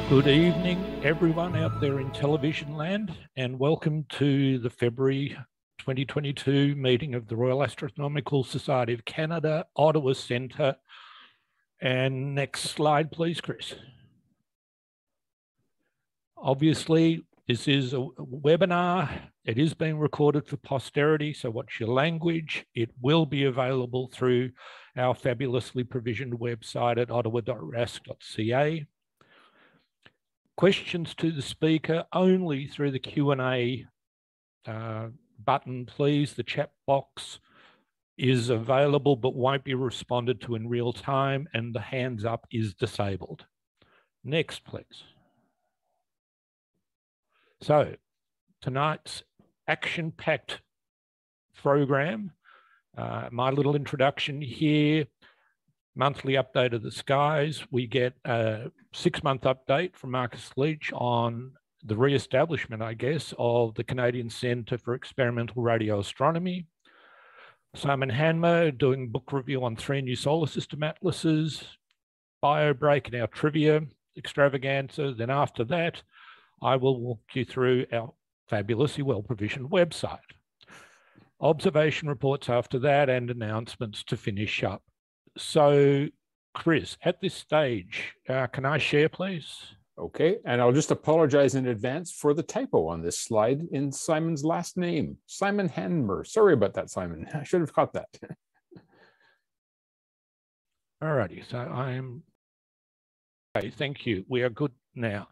Good evening, everyone out there in television land, and welcome to the February 2022 meeting of the Royal Astronomical Society of Canada, Ottawa Centre. And next slide, please, Chris. Obviously, this is a webinar. It is being recorded for posterity, so watch your language. It will be available through our fabulously provisioned website at ottawa.rasc.ca. Questions to the speaker only through the Q&A button, please. The chat box is available but won't be responded to in real time, and the hands up is disabled. Next, please. So tonight's action-packed program, my little introduction here. Monthly update of the skies. We get a 6-month update from Marcus Leech on the re-establishment, I guess, of the Canadian Centre for Experimental Radio Astronomy. Simon Hamner doing book review on 3 new solar system atlases, BioBreak and our trivia, Extravaganza. Then after that, I will walk you through our fabulously well-provisioned website. Observation reports after that and announcements to finish up. So, Chris, at this stage, can I share, please? Okay, and I'll just apologize in advance for the typo on this slide in Simon's last name, Simon Hamner. Sorry about that, Simon. I should have caught that. All righty, so I'm... Okay, thank you. We are good now.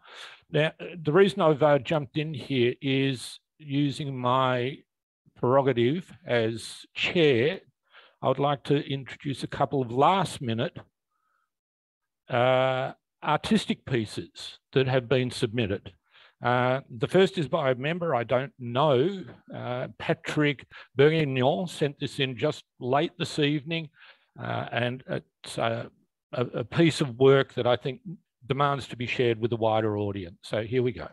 Now, the reason I've jumped in here is using my prerogative as chair. I would like to introduce a couple of last-minute artistic pieces that have been submitted. The first is by a member I don't know, Patrick Bergignon, sent this in just late this evening, and it's a piece of work that I think demands to be shared with a wider audience. So here we go.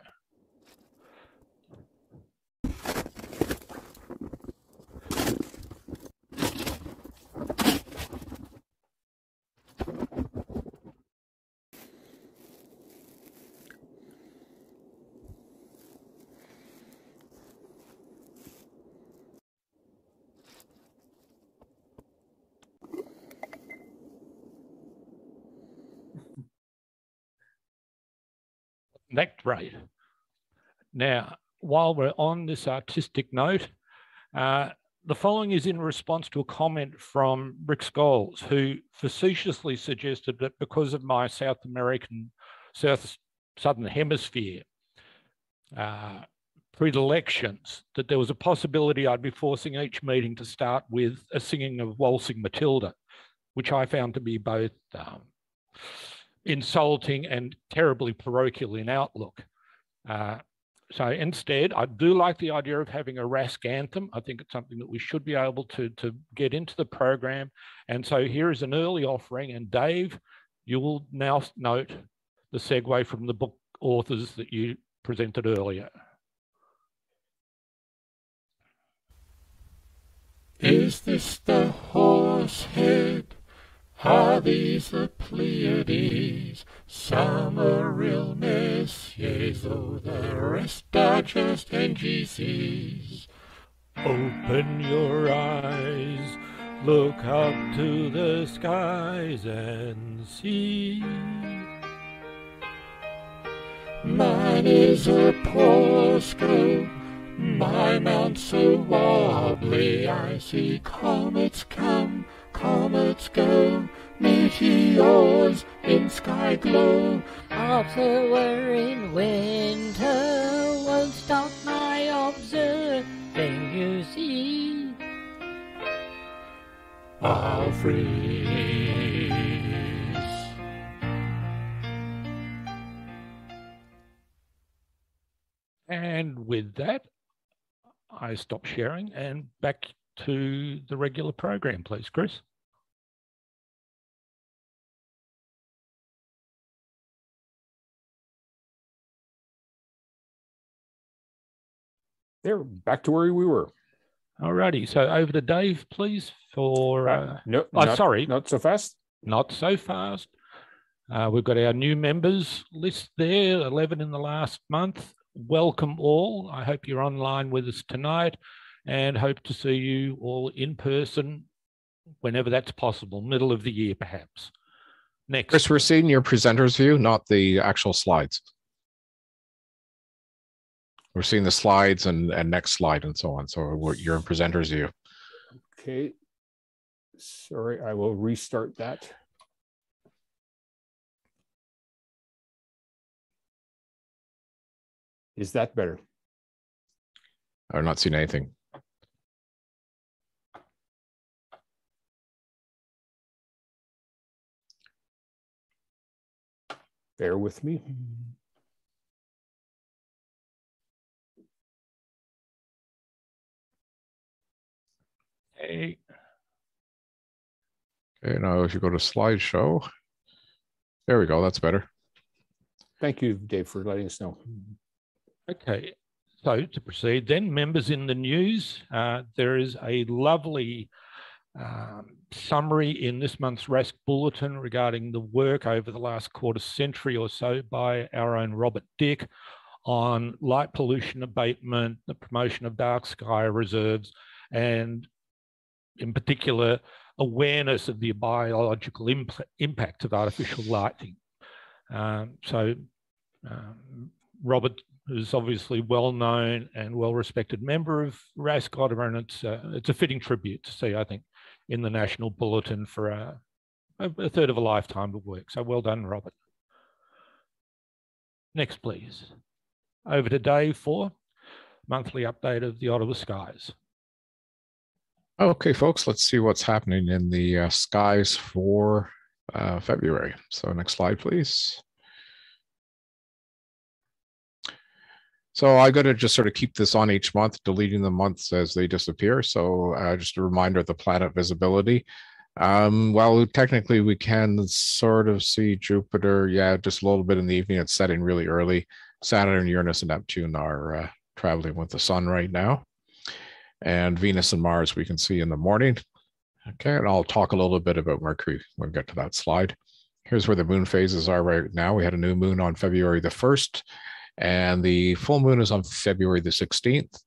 That's right. Now, while we're on this artistic note, the following is in response to a comment from Rick Scholes, who facetiously suggested that because of my Southern Hemisphere predilections, that there was a possibility I'd be forcing each meeting to start with a singing of Waltzing Matilda, which I found to be both insulting and terribly parochial in outlook. So instead, I do like the idea of having a RASC anthem. I think it's something that we should be able to get into the program. And so here is an early offering. And Dave, you will now note the segue from the book authors that you presented earlier. Is this the Horsehead? Are these the Pleiades? Some are real messieurs, though the rest are just NGCs. Open your eyes, look up to the skies and see. Mine is a poor scope, my mount so wobbly. I see comets come, comets go, meteors in sky glow. Observer in winter won't stop my observing, you see. I'll freeze. And with that, I stop sharing and back to the regular program, please, Chris. There, back to where we were. Alrighty, so over to Dave, please, for... no, sorry. Not so fast. Not so fast. We've got our new members list there, 11 in the last month. Welcome all. I hope you're online with us tonight and hope to see you all in person whenever that's possible, middle of the year perhaps. Next. Chris, we're seeing your presenter's view, not the actual slides. We're seeing the slides and next slide and so on. So you're in presenter's view. Okay. Sorry, I will restart that. Is that better? I'm not seeing anything. Bear with me. Okay. Okay, now if you go to slideshow, there we go, that's better. Thank you, Dave, for letting us know. Okay, so to proceed then, members in the news, there is a lovely summary in this month's RASC bulletin regarding the work over the last quarter century or so by our own Robert Dick on light pollution abatement, the promotion of dark sky reserves, and in particular, awareness of the biological impact of artificial lighting. Robert is obviously well-known and well-respected member of RASC Ottawa, and it's a fitting tribute to see, I think, in the National Bulletin for a third of a lifetime of work. So well done, Robert. Next, please. Over to Dave for monthly update of the Ottawa skies. Okay, folks, let's see what's happening in the skies for February. So next slide, please. So I got to just sort of keep this on each month, deleting the months as they disappear. So just a reminder of the planet visibility. Well, technically we can sort of see Jupiter, yeah, just a little bit in the evening. It's setting really early. Saturn, Uranus, and Neptune are traveling with the sun right now. And Venus and Mars we can see in the morning. Okay, and I'll talk a little bit about Mercury when we get to that slide. Here's where the moon phases are right now. We had a new moon on February the 1st, and the full moon is on February the 16th.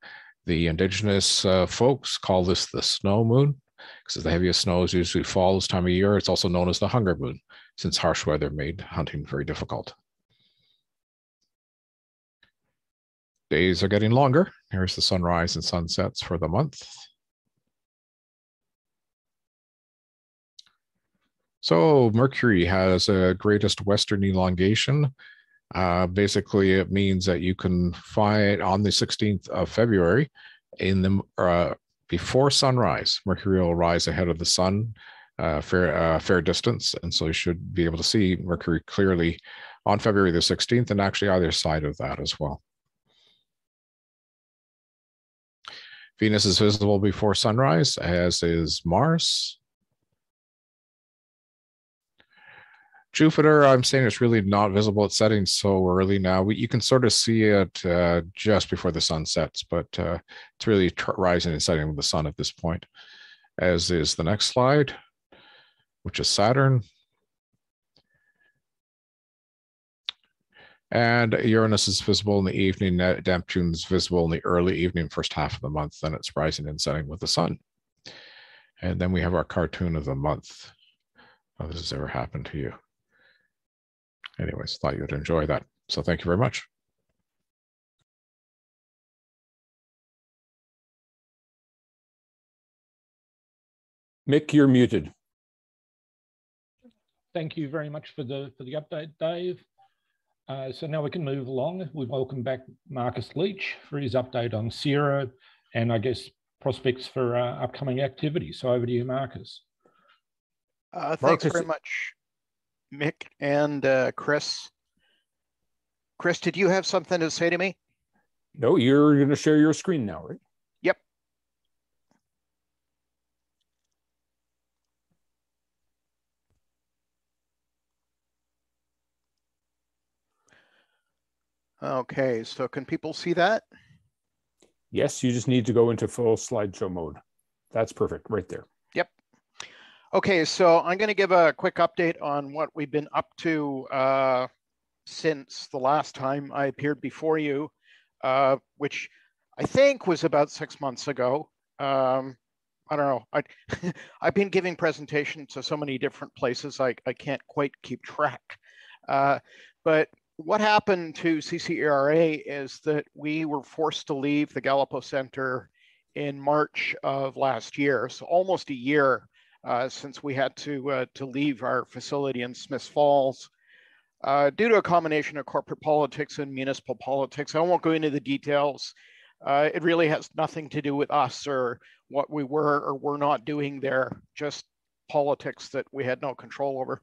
The indigenous folks call this the snow moon because the heaviest snows usually fall this time of year. It's also known as the hunger moon since harsh weather made hunting very difficult. Days are getting longer. Here's the sunrise and sunsets for the month. So Mercury has a greatest western elongation. Basically, it means that you can find on the 16th of February in the before sunrise, Mercury will rise ahead of the sun fair distance. And so you should be able to see Mercury clearly on February the 16th and actually either side of that as well. Venus is visible before sunrise, as is Mars. Jupiter, I'm saying it's really not visible. It's setting so early now. You can sort of see it just before the sun sets, but it's really rising and setting with the sun at this point, as is the next slide, which is Saturn. And Uranus is visible in the evening. Neptune is visible in the early evening, first half of the month. Then it's rising and setting with the sun. And then we have our cartoon of the month. How this has ever happened to you. Anyways, thought you'd enjoy that. So thank you very much. Mick, you're muted. Thank you very much for the update, Dave. So now we can move along. We welcome back Marcus Leech for his update on CCERA and I guess prospects for upcoming activities. So over to you, Marcus. Thanks very much, Mick and Chris. Chris, did you have something to say to me? No, you're going to share your screen now, right? Yep. Okay, so can people see that? Yes, you just need to go into full slideshow mode. That's perfect right there. Yep. Okay, so I'm going to give a quick update on what we've been up to since the last time I appeared before you, which I think was about 6 months ago. I don't know. I've been giving presentations to so many different places, I can't quite keep track. But what happened to CCERA is that we were forced to leave the Gallipo Center in March of last year, so almost a year since we had to leave our facility in Smiths Falls due to a combination of corporate politics and municipal politics. I won't go into the details. It really has nothing to do with us or what we were or were not doing there, just politics that we had no control over.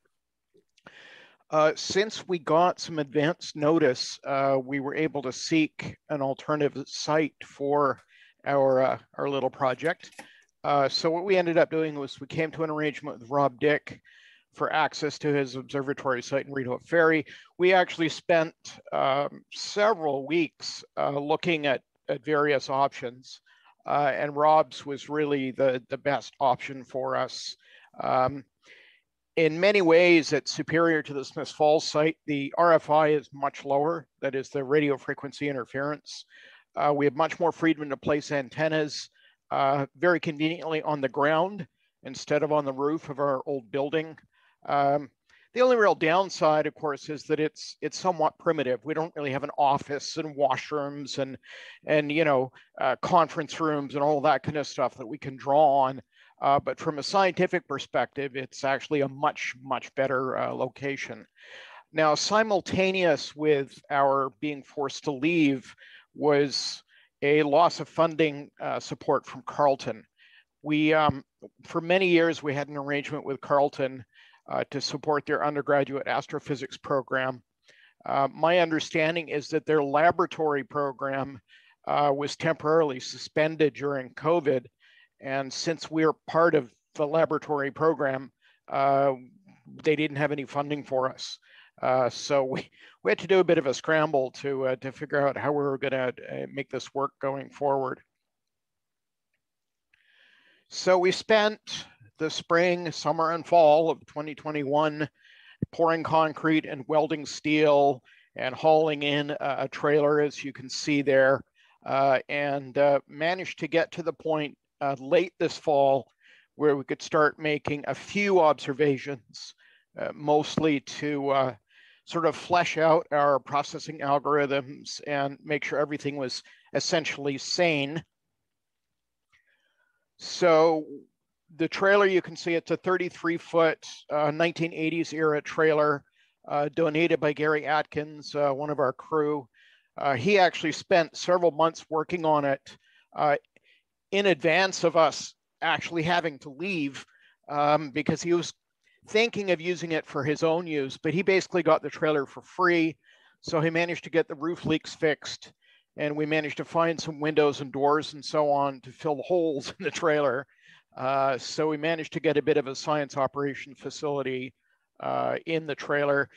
Since we got some advance notice, we were able to seek an alternative site for our little project. So what we ended up doing was we came to an arrangement with Rob Dick for access to his observatory site in Reed Ferry. We actually spent several weeks looking at various options, and Rob's was really the best option for us. In many ways, it's superior to the Smiths Falls site. The RFI is much lower, that is the radio frequency interference. We have much more freedom to place antennas very conveniently on the ground instead of on the roof of our old building. The only real downside, of course, is that it's somewhat primitive. We don't really have an office and washrooms and you know, conference rooms and all that kind of stuff that we can draw on. But from a scientific perspective, it's actually a much better location. Now, simultaneous with our being forced to leave was a loss of funding support from Carleton. We, for many years, we had an arrangement with Carleton to support their undergraduate astrophysics program. My understanding is that their laboratory program was temporarily suspended during COVID. And since we're part of the laboratory program, they didn't have any funding for us. So we had to do a bit of a scramble to figure out how we were going to make this work going forward. So we spent the spring, summer, and fall of 2021 pouring concrete and welding steel and hauling in a trailer, as you can see there, and managed to get to the point late this fall where we could start making a few observations, mostly to sort of flesh out our processing algorithms and make sure everything was essentially sane. So the trailer, you can see it's a 33-foot 1980s era trailer donated by Gary Atkins, one of our crew. He actually spent several months working on it in advance of us actually having to leave because he was thinking of using it for his own use, but he basically got the trailer for free. So he managed to get the roof leaks fixed, and we managed to find some windows and doors and so on to fill the holes in the trailer. So we managed to get a bit of a science operation facility in the trailer.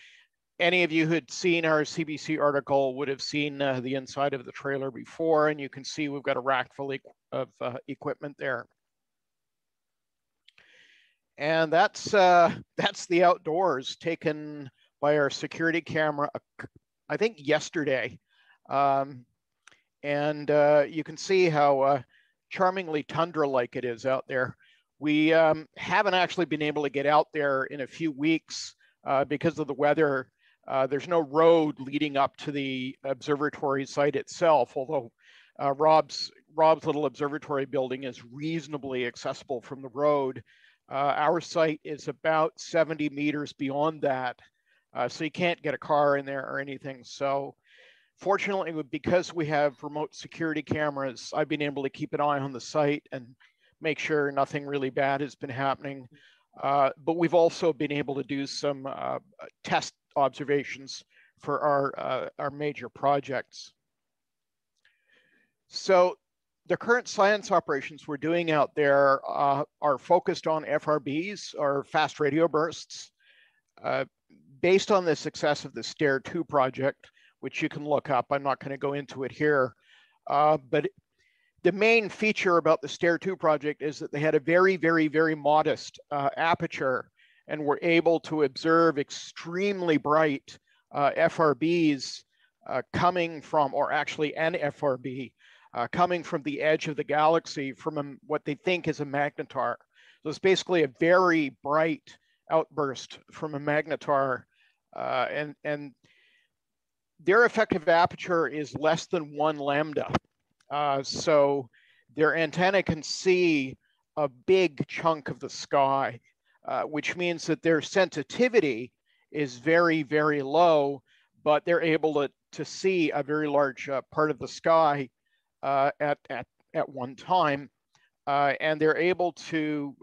Any of you who had seen our CBC article would have seen the inside of the trailer before, and you can see we've got a rack full of equipment there. And that's the outdoors taken by our security camera, I think yesterday. And you can see how charmingly tundra-like it is out there. We haven't actually been able to get out there in a few weeks because of the weather. There's no road leading up to the observatory site itself, although Rob's little observatory building is reasonably accessible from the road. Our site is about 70 meters beyond that, so you can't get a car in there or anything. So fortunately, because we have remote security cameras, I've been able to keep an eye on the site and make sure nothing really bad has been happening. But we've also been able to do some test observations for our major projects. So the current science operations we're doing out there are focused on FRBs, or fast radio bursts. Based on the success of the STARE-2 project, which you can look up, I'm not going to go into it here, but The main feature about the STARE-2 project is that they had a very, very, very modest aperture and were able to observe extremely bright FRBs coming from, or actually an FRB, coming from the edge of the galaxy from what they think is a magnetar. So it's basically a very bright outburst from a magnetar, and their effective aperture is less than 1 lambda. So their antenna can see a big chunk of the sky, which means that their sensitivity is very, very low, but they're able to see a very large part of the sky at one time. And they're able to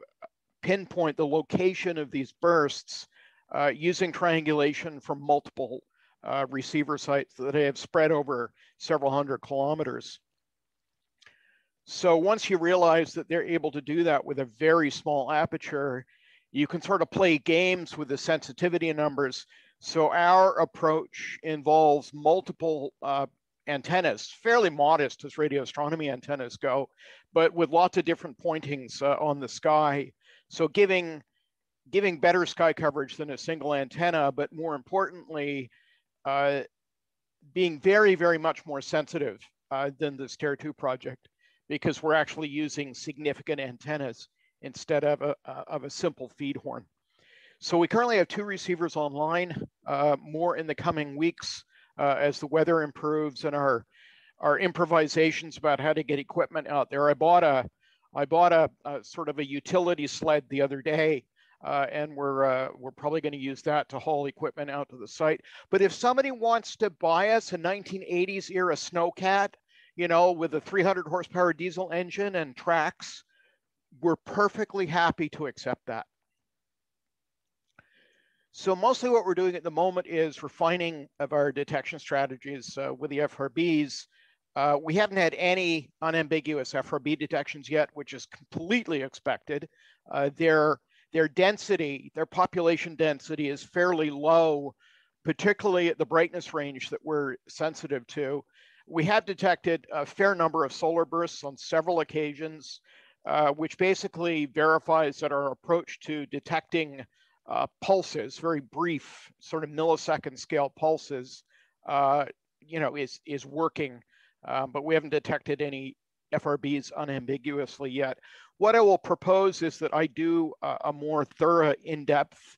pinpoint the location of these bursts using triangulation from multiple receiver sites that they have spread over several hundred kilometers. So once you realize that they're able to do that with a very small aperture, you can sort of play games with the sensitivity numbers. So our approach involves multiple antennas, fairly modest as radio astronomy antennas go, but with lots of different pointings on the sky. So giving better sky coverage than a single antenna, but more importantly, being very, very much more sensitive than the STARE-2 project, because we're actually using significant antennas instead of a simple feed horn. So we currently have 2 receivers online, more in the coming weeks as the weather improves and our improvisations about how to get equipment out there. I bought a sort of a utility sled the other day, and we're probably going to use that to haul equipment out to the site. But if somebody wants to buy us a 1980s era Snowcat, you know, with a 300 horsepower diesel engine and tracks, we're perfectly happy to accept that. So mostly what we're doing at the moment is refining of our detection strategies with the FRBs. We haven't had any unambiguous FRB detections yet, which is completely expected. Their density, their population density is fairly low, particularly at the brightness range that we're sensitive to. We have detected a fair number of solar bursts on several occasions, which basically verifies that our approach to detecting pulses, very brief sort of millisecond scale pulses, you know, is working, but we haven't detected any FRBs unambiguously yet. What I will propose is that I do a more thorough, in-depth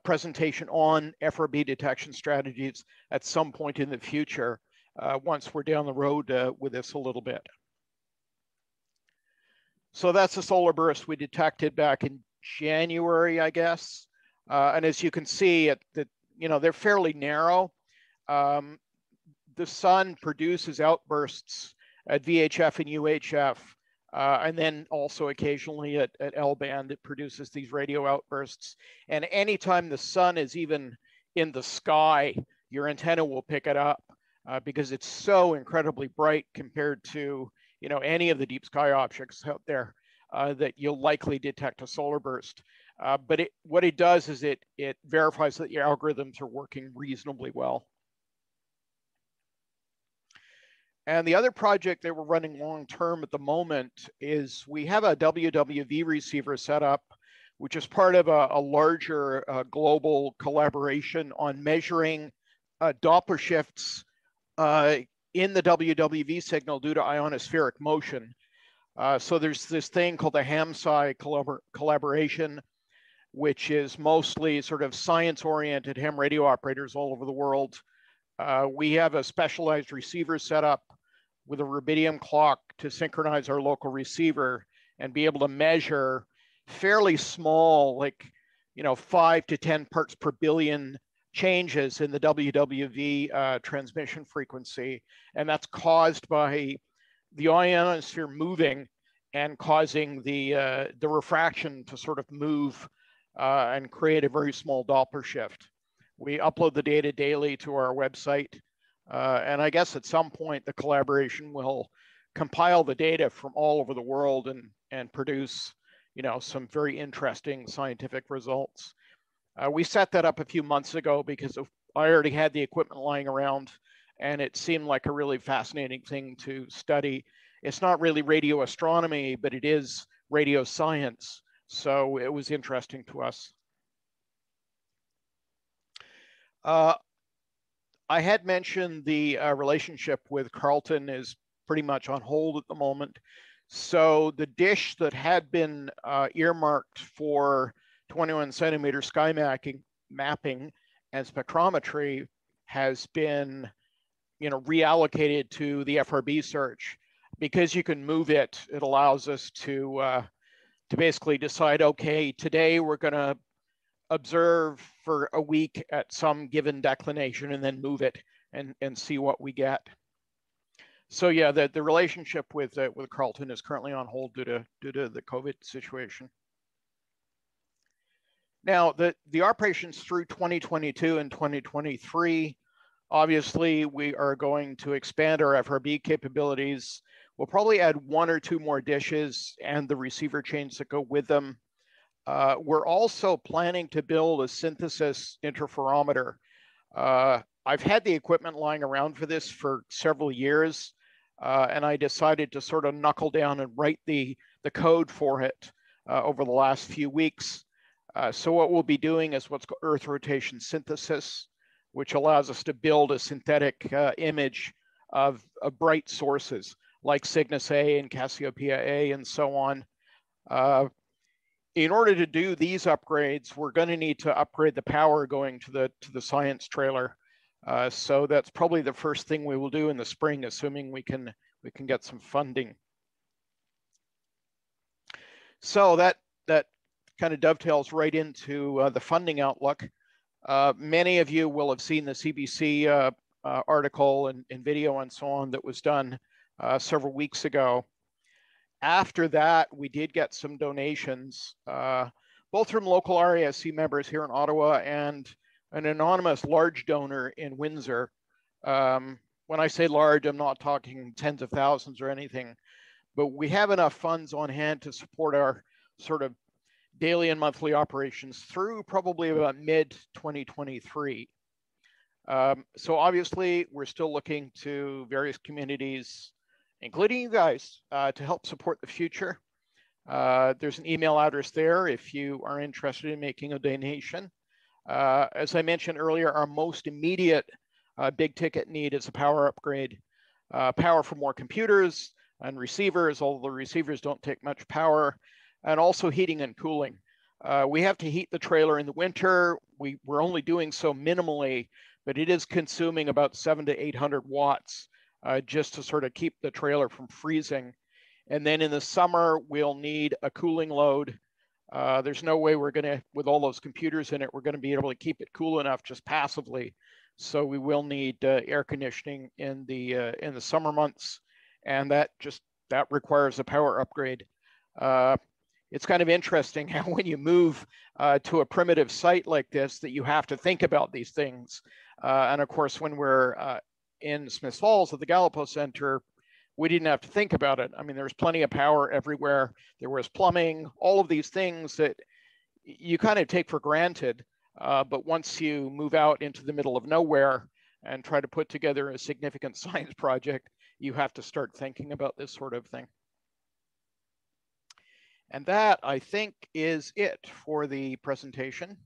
presentation on FRB detection strategies at some point in the future, once we're down the road with this a little bit. So that's the solar burst we detected back in January, I guess. And as you can see, you know, they're fairly narrow. The sun produces outbursts at VHF and UHF, and then also occasionally at L-band, it produces these radio outbursts. And anytime the sun is even in the sky, your antenna will pick it up because it's so incredibly bright compared to, you know, any of the deep sky objects out there that you'll likely detect a solar burst. But what it does is it verifies that your algorithms are working reasonably well. And the other project that we're running long-term at the moment is we have a Wwv receiver set up, which is part of a larger global collaboration on measuring Doppler shifts in the Wwv signal due to ionospheric motion. So there's this thing called the Ham-Sci collaboration, which is mostly sort of science-oriented ham radio operators all over the world. We have a specialized receiver set up with a rubidium clock to synchronize our local receiver and be able to measure fairly small, like, you know, 5 to 10 parts per billion changes in the WWV transmission frequency. And that's caused by the ionosphere moving and causing the refraction to sort of move and create a very small Doppler shift. We upload the data daily to our website. And I guess at some point the collaboration will compile the data from all over the world and produce, you know, some very interesting scientific results. We set that up a few months ago because I already had the equipment lying around and it seemed like a really fascinating thing to study. it's not really radio astronomy, but it is radio science. So it was interesting to us. I had mentioned the relationship with Carleton is pretty much on hold at the moment. So the dish that had been earmarked for 21 centimeter sky mapping and spectrometry has been, reallocated to the FRB search. Because you can move it, it allows us to basically decide, okay, today we're going to observe for a week at some given declination and then move it and see what we get. So yeah, the relationship with Carleton is currently on hold due to the COVID situation. Now, the operations through 2022 and 2023, obviously we are going to expand our FRB capabilities. We'll probably add 1 or 2 more dishes and the receiver chains that go with them. We're also planning to build a synthesis interferometer. I've had the equipment lying around for this for several years, and I decided to sort of knuckle down and write the code for it over the last few weeks. So what we'll be doing is what's called Earth rotation synthesis, which allows us to build a synthetic image of bright sources like Cygnus A and Cassiopeia A and so on. In order to do these upgrades, we're going to need to upgrade the power going to the science trailer. So that's probably the first thing we will do in the spring, assuming we can get some funding. So that kind of dovetails right into the funding outlook. Many of you will have seen the CBC article and video and so on that was done several weeks ago. After that, we did get some donations, both from local RASC members here in Ottawa and an anonymous large donor in Windsor. When I say large, I'm not talking tens of thousands or anything, but we have enough funds on hand to support our sort of daily and monthly operations through probably about mid-2023. So obviously, we're still looking to various communities, including you guys, to help support the future. There's an email address there if you are interested in making a donation. As I mentioned earlier, our most immediate big ticket need is a power upgrade. Power for more computers and receivers, although the receivers don't take much power, and also heating and cooling. We have to heat the trailer in the winter. We're only doing so minimally, but it is consuming about 700 to 800 watts just to sort of keep the trailer from freezing. And then in the summer, we'll need a cooling load. There's no way we're gonna, with all those computers in it, we're gonna be able to keep it cool enough just passively. So we will need air conditioning in the summer months, and that requires a power upgrade. It's kind of interesting how when you move to a primitive site like this, that you have to think about these things. And of course, when we're in Smiths Falls at the Gallipo Center, we didn't have to think about it. I mean, there was plenty of power everywhere. There was plumbing, all of these things that you kind of take for granted. But once you move out into the middle of nowhere and try to put together a significant science project, you have to start thinking about this sort of thing. And that, I think, is it for the presentation.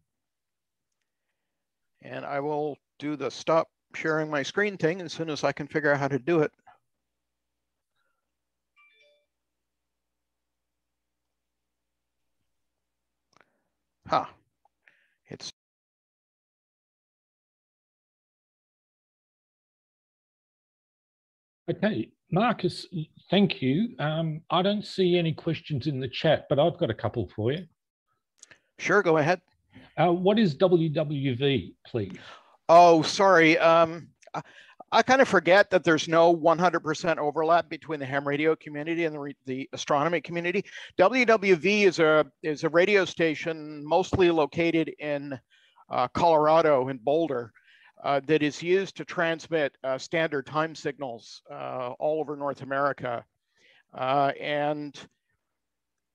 And I will do the stop sharing my screen thing as soon as I can figure out how to do it. It's okay, Marcus, thank you. I don't see any questions in the chat, but I've got a couple for you. Sure, go ahead. What is WWV, please? Oh, sorry. I kind of forget that there's no 100% overlap between the ham radio community and the astronomy community. WWV is a radio station mostly located in Colorado, in Boulder, that is used to transmit standard time signals all over North America. And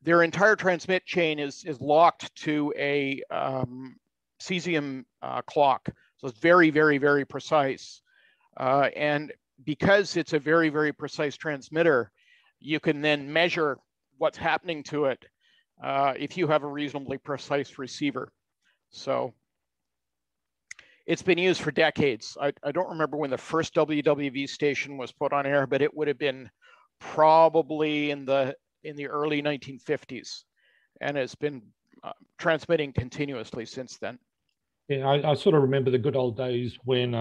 their entire transmit chain is locked to a cesium clock. So it's very, very, very precise. And because it's a very, very precise transmitter, you can then measure what's happening to it if you have a reasonably precise receiver. So it's been used for decades. I don't remember when the first WWV station was put on air, but it would have been probably in the early 1950s, and it's been transmitting continuously since then. Yeah, I sort of remember the good old days when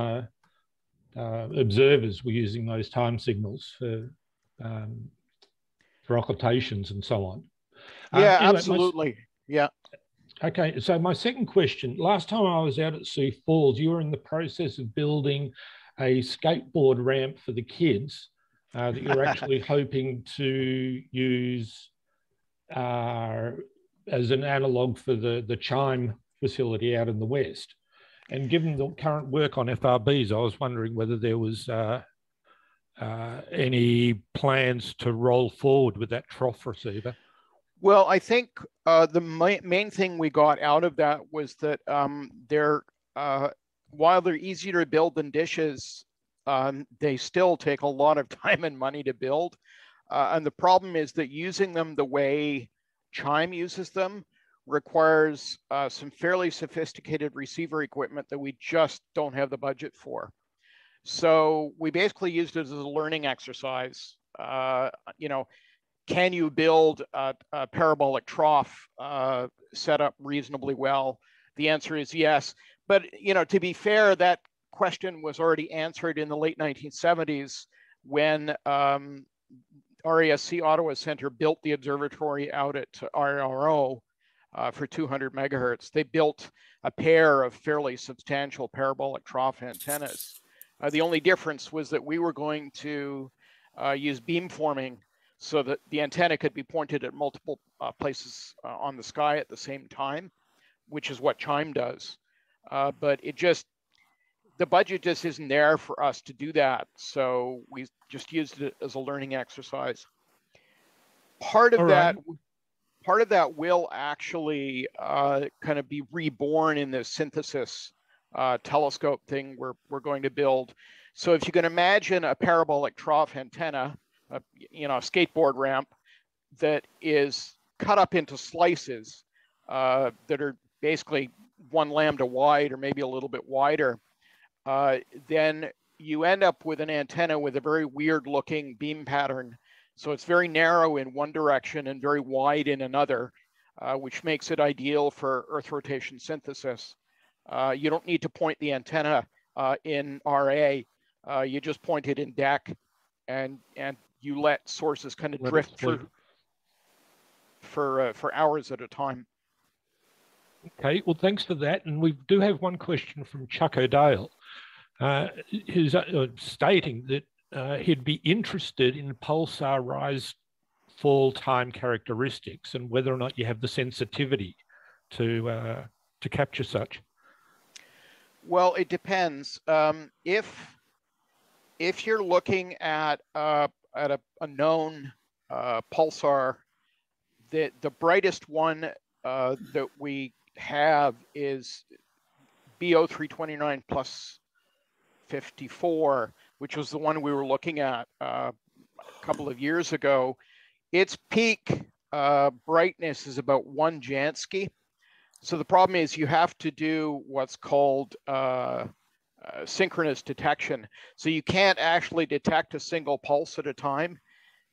observers were using those time signals for occultations and so on. Yeah, Anyway, absolutely. Yeah. Okay, so my second question, last time I was out at Sioux Falls, you were in the process of building a skateboard ramp for the kids that you're actually hoping to use as an analog for the Chime facility out in the West. And given the current work on FRBs, I was wondering whether there was any plans to roll forward with that trough receiver. Well, I think the main thing we got out of that was that while they're easier to build than dishes, they still take a lot of time and money to build. And the problem is that using them the way Chime uses them requires some fairly sophisticated receiver equipment that we just don't have the budget for. So we basically used it as a learning exercise. Can you build a parabolic trough set up reasonably well? The answer is yes. But to be fair, that question was already answered in the late 1970s when RASC Ottawa Center built the observatory out at RRO for 200 megahertz. They built a pair of fairly substantial parabolic trough antennas. The only difference was that we were going to use beamforming so that the antenna could be pointed at multiple places on the sky at the same time, which is what Chime does. But the budget just isn't there for us to do that. So we just used it as a learning exercise. Part of that will actually kind of be reborn in the synthesis telescope thing we're going to build. So if you can imagine a parabolic trough antenna, a skateboard ramp that is cut up into slices that are basically 1 lambda wide or maybe a little bit wider, then you end up with an antenna with a very weird looking beam pattern. So it's very narrow in one direction and very wide in another, which makes it ideal for Earth rotation synthesis. You don't need to point the antenna in RA. You just point it in DEC, and you let sources kind of drift through for hours at a time. Okay, well, thanks for that. And we do have one question from Chuck O'Dale, who's stating that he'd be interested in pulsar rise fall time characteristics and whether or not you have the sensitivity to capture such. Well, it depends. If you're looking at a known pulsar, the brightest one that we have is BO329 plus 54, which was the one we were looking at a couple of years ago. Its peak brightness is about 1 Jansky. So the problem is you have to do what's called synchronous detection. So you can't actually detect a single pulse at a time.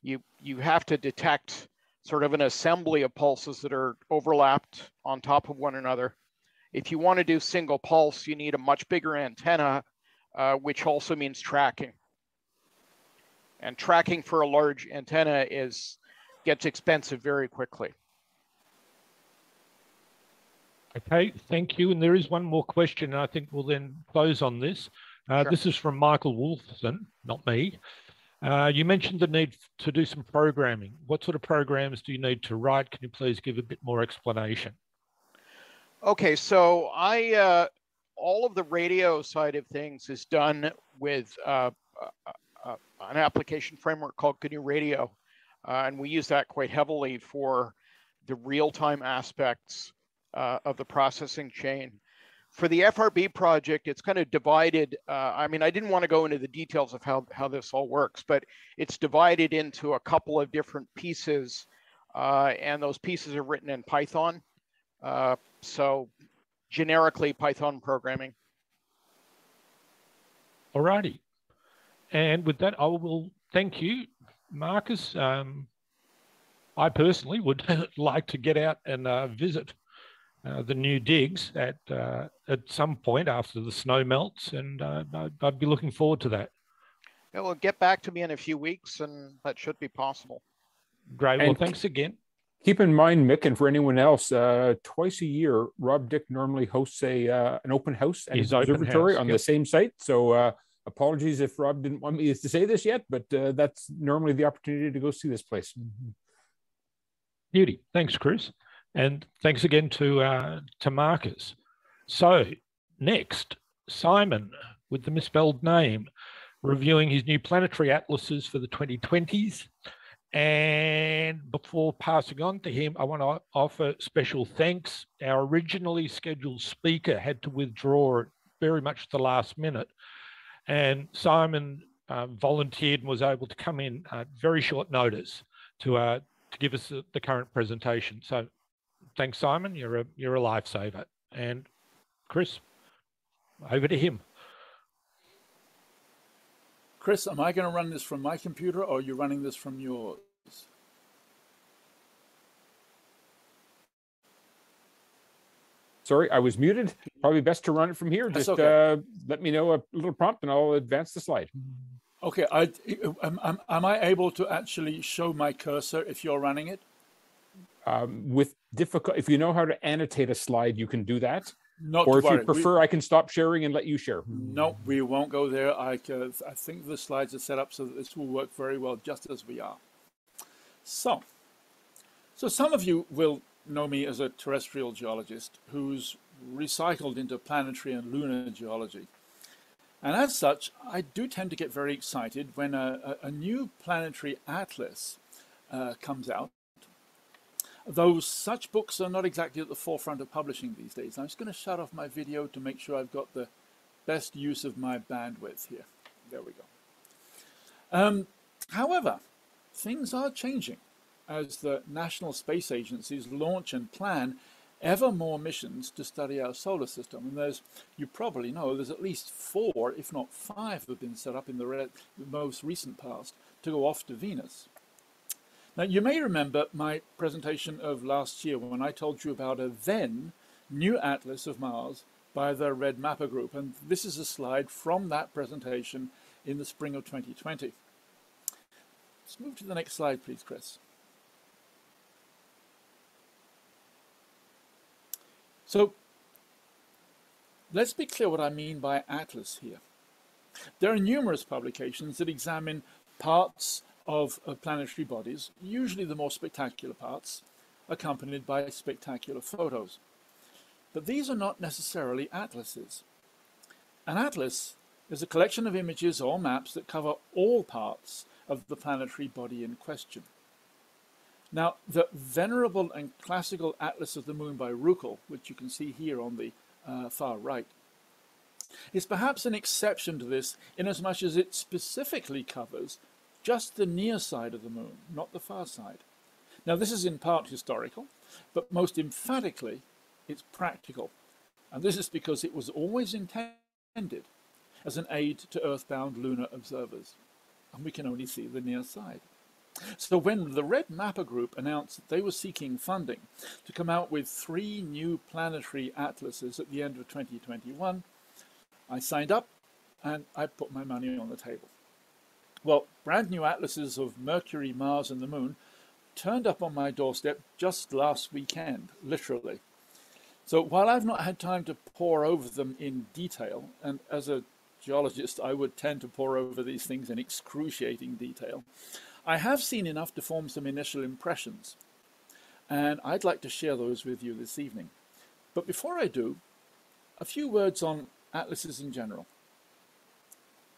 You have to detect sort of an assembly of pulses that are overlapped on top of one another. If you want to do single pulse, you need a much bigger antenna, which also means tracking. And tracking for a large antenna gets expensive very quickly. Okay, thank you. And there is one more question, and I think we'll then close on this. Sure. This is from Michael Wolfson, not me. You mentioned the need to do some programming. What sort of programs do you need to write? Can you please give a bit more explanation? Okay, so all of the radio side of things is done with an application framework called GNU Radio. And we use that quite heavily for the real-time aspects of the processing chain. for the FRB project, it's kind of divided. I mean, I didn't want to go into the details of how this all works, but it's divided into a couple of different pieces, and those pieces are written in Python. So generically Python programming. Alrighty. And with that, I will thank you, Marcus. I personally would like to get out and visit the new digs at some point after the snow melts, and I'd be looking forward to that. Yeah, well, get back to me in a few weeks, and that should be possible. Great. Well, And thanks again. keep in mind, Mick, and for anyone else, twice a year, Rob Dick normally hosts an open house at his observatory on the same site. So apologies if Rob didn't want me to say this yet, but that's normally the opportunity to go see this place. Beauty. Thanks, Chris. And thanks again to Marcus. So next, Simon with the misspelled name, reviewing his new planetary atlases for the 2020s. And before passing on to him, I want to offer special thanks. Our originally scheduled speaker had to withdraw at very much the last minute. And Simon volunteered and was able to come in at very short notice to give us the current presentation. So thanks, Simon. You're a lifesaver. And Chris, over to him. Chris, am I going to run this from my computer, or are you running this from yours? Sorry, I was muted. Probably best to run it from here. Just okay. Let me know a little prompt and I'll advance the slide. Okay, am I able to actually show my cursor if you're running it? With difficult, if you know how to annotate a slide, you can do that. Not or if you prefer, I can stop sharing and let you share. No, we won't go there. I think the slides are set up so that this will work very well just as we are. So some of you will know me as a terrestrial geologist who's recycled into planetary and lunar geology. And as such, I do tend to get very excited when a new planetary atlas comes out. Though such books are not exactly at the forefront of publishing these days. I'm just going to shut off my video to make sure I've got the best use of my bandwidth here. There we go. However, things are changing as the national space agencies launch and plan ever more missions to study our solar system. And there's, you probably know, there's at least 4, if not 5, have been set up in the most recent past to go off to Venus. Now, you may remember my presentation of last year when I told you about a then new atlas of Mars by the Red Mapper group. And this is a slide from that presentation in the spring of 2020. Let's move to the next slide, please, Chris. So let's be clear what I mean by atlas here. There are numerous publications that examine parts of planetary bodies, usually the more spectacular parts, accompanied by spectacular photos. But these are not necessarily atlases. An atlas is a collection of images or maps that cover all parts of the planetary body in question. Now, the Venerable and Classical Atlas of the Moon by Ruckel, which you can see here on the far right, is perhaps an exception to this inasmuch as it specifically covers just the near side of the moon, not the far side. Now, this is in part historical, but most emphatically, it's practical. And this is because it was always intended as an aid to Earth-bound lunar observers. And we can only see the near side. So when the Red Mapper group announced that they were seeking funding to come out with 3 new planetary atlases at the end of 2021, I signed up and I put my money on the table. Well, brand new atlases of Mercury, Mars, and the Moon turned up on my doorstep just last weekend, literally. So while I've not had time to pore over them in detail, and as a geologist I would tend to pore over these things in excruciating detail, I have seen enough to form some initial impressions, and I'd like to share those with you this evening. But before I do, a few words on atlases in general.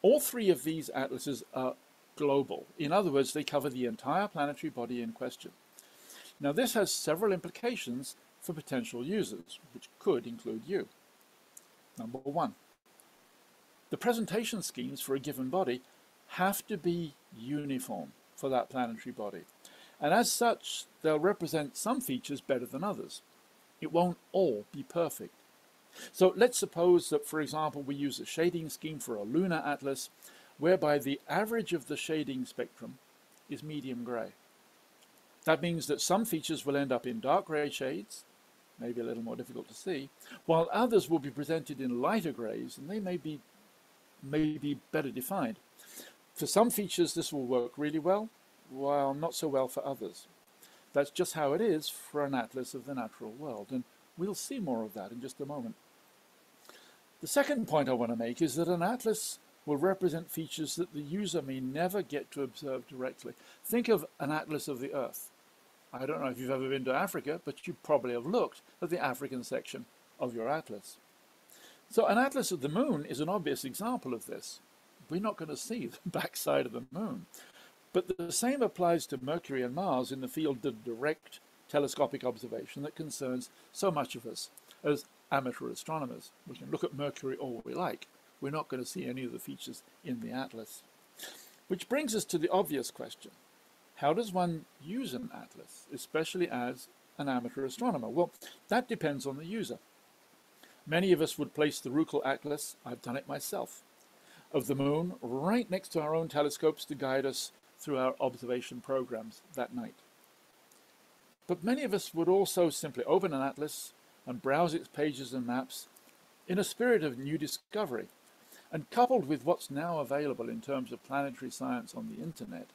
All 3 of these atlases are global. In other words, they cover the entire planetary body in question. Now, this has several implications for potential users, which could include you. Number one, the presentation schemes for a given body have to be uniform for that planetary body. And as such, they'll represent some features better than others. It won't all be perfect. So let's suppose that, for example, we use a shading scheme for a lunar atlas, whereby the average of the shading spectrum is medium gray. That means that some features will end up in dark gray shades, maybe a little more difficult to see, while others will be presented in lighter grays, and they may be better defined. For some features, this will work really well, while not so well for others. That's just how it is for an atlas of the natural world, and we'll see more of that in just a moment. The second point I want to make is that an atlas will represent features that the user may never get to observe directly. Think of an atlas of the Earth. I don't know if you've ever been to Africa, but you probably have looked at the African section of your atlas. So an atlas of the moon is an obvious example of this. We're not going to see the backside of the moon. But the same applies to Mercury and Mars in the field of direct telescopic observation that concerns so much of us as amateur astronomers. We can look at Mercury all we like. We're not going to see any of the features in the atlas. Which brings us to the obvious question. How does one use an atlas, especially as an amateur astronomer? Well, that depends on the user. Many of us would place the Ruckel atlas, I've done it myself, of the moon right next to our own telescopes to guide us through our observation programs that night. But many of us would also simply open an atlas and browse its pages and maps in a spirit of new discovery. And coupled with what's now available in terms of planetary science on the internet,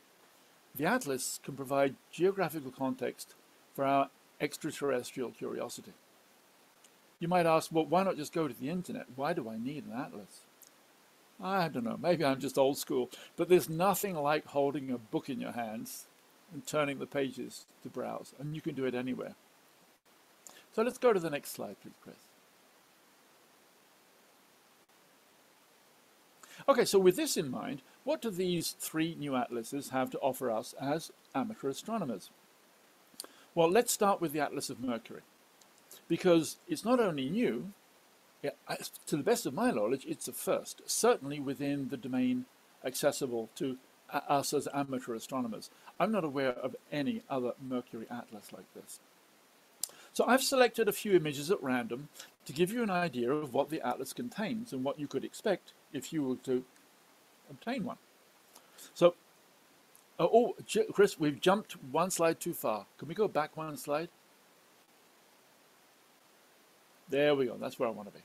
the atlas can provide geographical context for our extraterrestrial curiosity. You might ask, well, why not just go to the internet? Why do I need an atlas? I don't know, maybe I'm just old school, but there's nothing like holding a book in your hands and turning the pages to browse, and you can do it anywhere. So let's go to the next slide, please, Chris. Okay, so with this in mind, what do these three new atlases have to offer us as amateur astronomers? Well, let's start with the Atlas of Mercury, because it's not only new, to the best of my knowledge, it's a first, certainly within the domain accessible to us as amateur astronomers. I'm not aware of any other Mercury atlas like this. So I've selected a few images at random to give you an idea of what the atlas contains and what you could expect if you were to obtain one. So, Chris, we've jumped one slide too far. Can we go back one slide? There we go, that's where I want to be.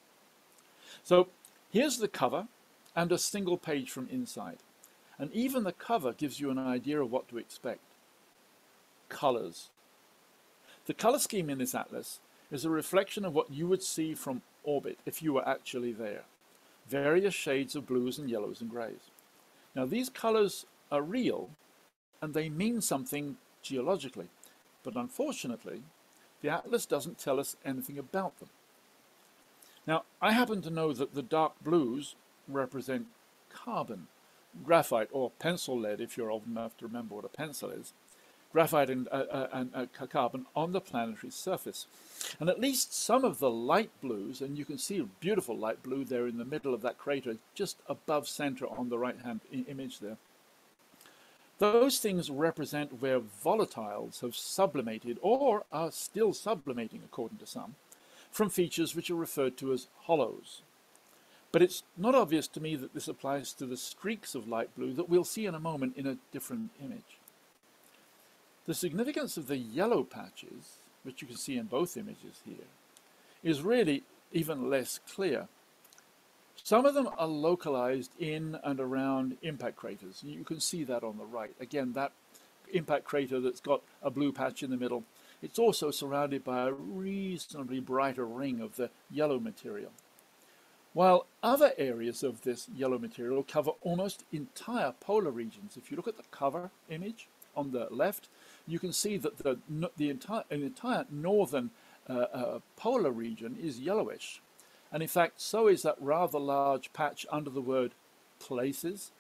So here's the cover and a single page from inside. And even the cover gives you an idea of what to expect. Colors. The color scheme in this atlas is a reflection of what you would see from orbit if you were actually there. Various shades of blues and yellows and grays. Now these colors are real and they mean something geologically, but unfortunately, the atlas doesn't tell us anything about them. Now, I happen to know that the dark blues represent carbon, graphite, or pencil lead, if you're old enough to remember what a pencil is, graphite and carbon on the planetary surface. And at least some of the light blues, and you can see a beautiful light blue there in the middle of that crater, just above center on the right-hand image there. Those things represent where volatiles have sublimated, or are still sublimating according to some, from features which are referred to as hollows. But it's not obvious to me that this applies to the streaks of light blue that we'll see in a moment in a different image. The significance of the yellow patches, which you can see in both images here, is really even less clear. Some of them are localized in and around impact craters. You can see that on the right. Again, that impact crater that's got a blue patch in the middle, it's also surrounded by a reasonably brighter ring of the yellow material. While other areas of this yellow material cover almost entire polar regions. If you look at the cover image on the left, you can see that the entire northern polar region is yellowish. And in fact, so is that rather large patch under the word places.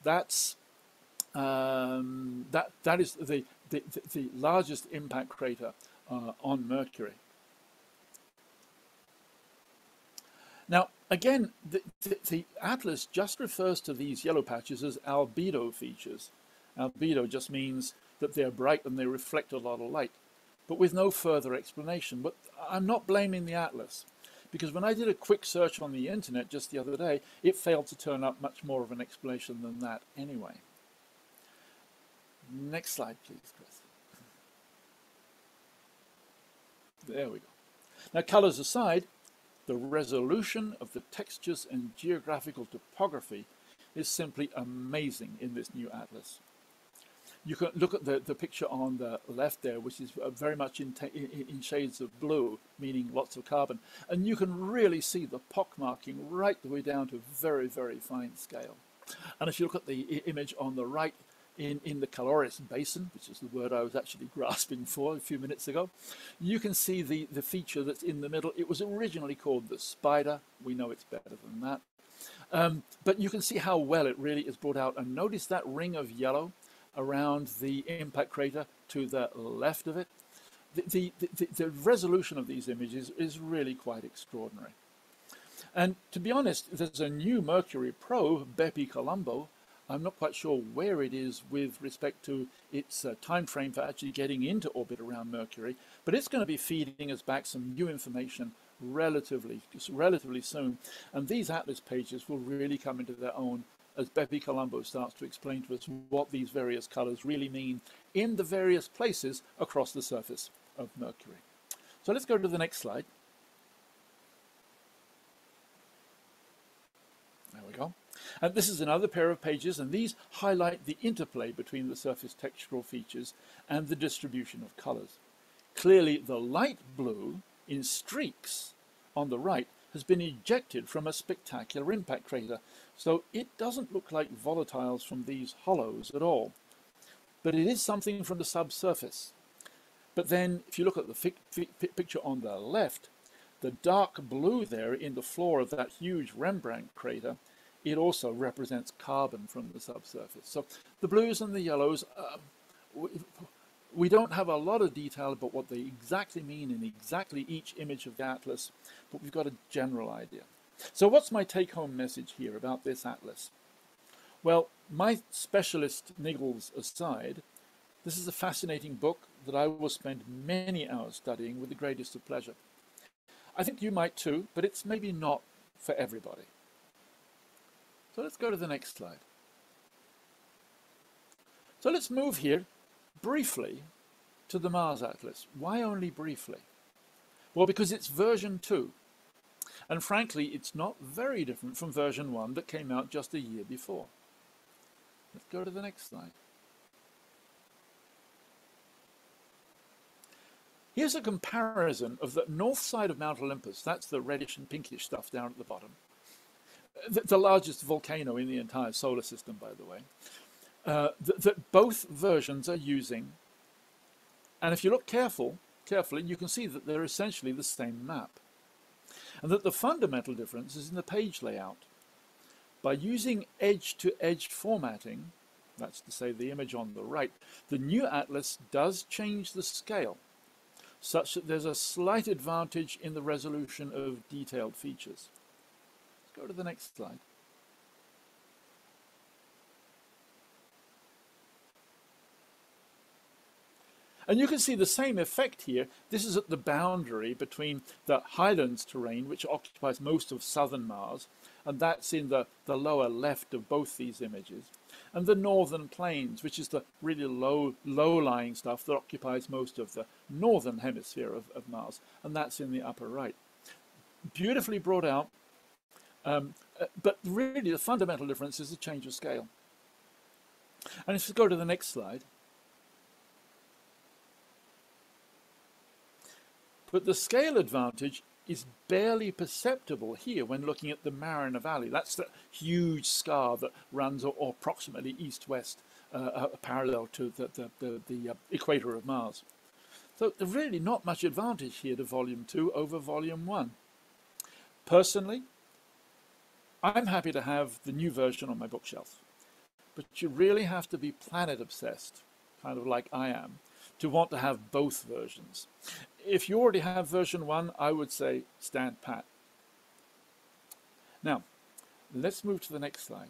That's that is the largest impact crater on Mercury. Now, again, the atlas just refers to these yellow patches as albedo features. Albedo just means that they're bright and they reflect a lot of light, but with no further explanation. But I'm not blaming the atlas, because when I did a quick search on the internet just the other day, it failed to turn up much more of an explanation than that anyway. Next slide, please, Chris. There we go. Now, colors aside, the resolution of the textures and geographical topography is simply amazing in this new atlas. You can look at the picture on the left there, which is very much in shades of blue, meaning lots of carbon. And you can really see the pockmarking right the way down to very, very fine scale. And if you look at the image on the right, in the Calores Basin, which is the word I was actually grasping for a few minutes ago, you can see the feature that's in the middle. It was originally called the spider. We know it's better than that. But you can see how well it really is brought out. And notice that ring of yellow around the impact crater to the left of it. The resolution of these images is really quite extraordinary. And to be honest, there's a new Mercury probe, Bepi Colombo. I'm not quite sure where it is with respect to its time frame for actually getting into orbit around Mercury, but it's going to be feeding us back some new information relatively soon. And these atlas pages will really come into their own as Bepi Colombo starts to explain to us what these various colors really mean in the various places across the surface of Mercury. So let's go to the next slide. There we go. And this is another pair of pages, and these highlight the interplay between the surface textural features and the distribution of colors. Clearly, the light blue in streaks on the right has been ejected from a spectacular impact crater, so it doesn't look like volatiles from these hollows at all. But it is something from the subsurface. But then, if you look at the picture on the left, the dark blue there in the floor of that huge Rembrandt crater, it also represents carbon from the subsurface. So the blues and the yellows, we don't have a lot of detail about what they exactly mean in exactly each image of the atlas, but we've got a general idea. So what's my take-home message here about this atlas? Well, my specialist niggles aside, this is a fascinating book that I will spend many hours studying with the greatest of pleasure. I think you might too, but it's maybe not for everybody. So let's go to the next slide. So let's move here briefly to the Mars Atlas. Why only briefly? Well, because it's version 2. And frankly, it's not very different from version 1 that came out just a year before. Let's go to the next slide. Here's a comparison of the north side of Mount Olympus. That's the reddish and pinkish stuff down at the bottom. The largest volcano in the entire solar system, by the way, that both versions are using. And if you look carefully, you can see that they're essentially the same map. And that the fundamental difference is in the page layout. By using edge-to-edge formatting, that's to say the image on the right, the new atlas does change the scale, such that there's a slight advantage in the resolution of detailed features. Go to the next slide. And you can see the same effect here. This is at the boundary between the highlands terrain, which occupies most of southern Mars, and that's in the lower left of both these images, and the northern plains, which is the really low-lying stuff that occupies most of the northern hemisphere of Mars, and that's in the upper right. Beautifully brought out. But really the fundamental difference is the change of scale. And if you go to the next slide. But the scale advantage is barely perceptible here when looking at the Mariner Valley. That's the huge scar that runs approximately east-west, parallel to the equator of Mars. So there's really not much advantage here to Volume 2 over Volume 1. Personally, I'm happy to have the new version on my bookshelf, but you really have to be planet obsessed, kind of like I am, to want to have both versions. If you already have version 1, I would say stand pat. Now, let's move to the next slide.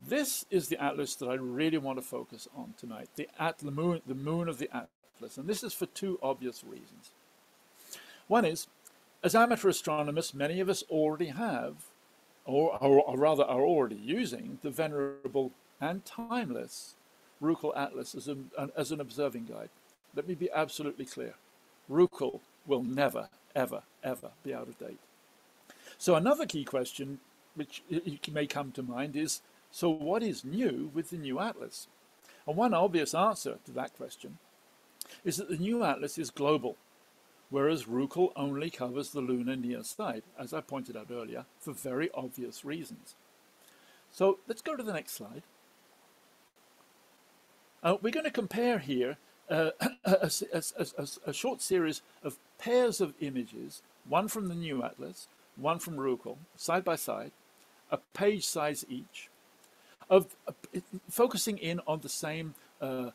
This is the atlas that I really want to focus on tonight, the moon of the atlas. And this is for two obvious reasons. One is, as amateur astronomers, many of us already have, or rather are already using, the venerable and timeless Rükel Atlas as an observing guide. Let me be absolutely clear. Rükel will never, ever, ever be out of date. So another key question which may come to mind is, so what is new with the new atlas? And one obvious answer to that question is that the new atlas is global, whereas Rükel only covers the lunar near side, as I pointed out earlier, for very obvious reasons. So let's go to the next slide. We're going to compare here a short series of pairs of images, one from the new atlas, one from Rükel, side by side, a page size each, focusing in on the same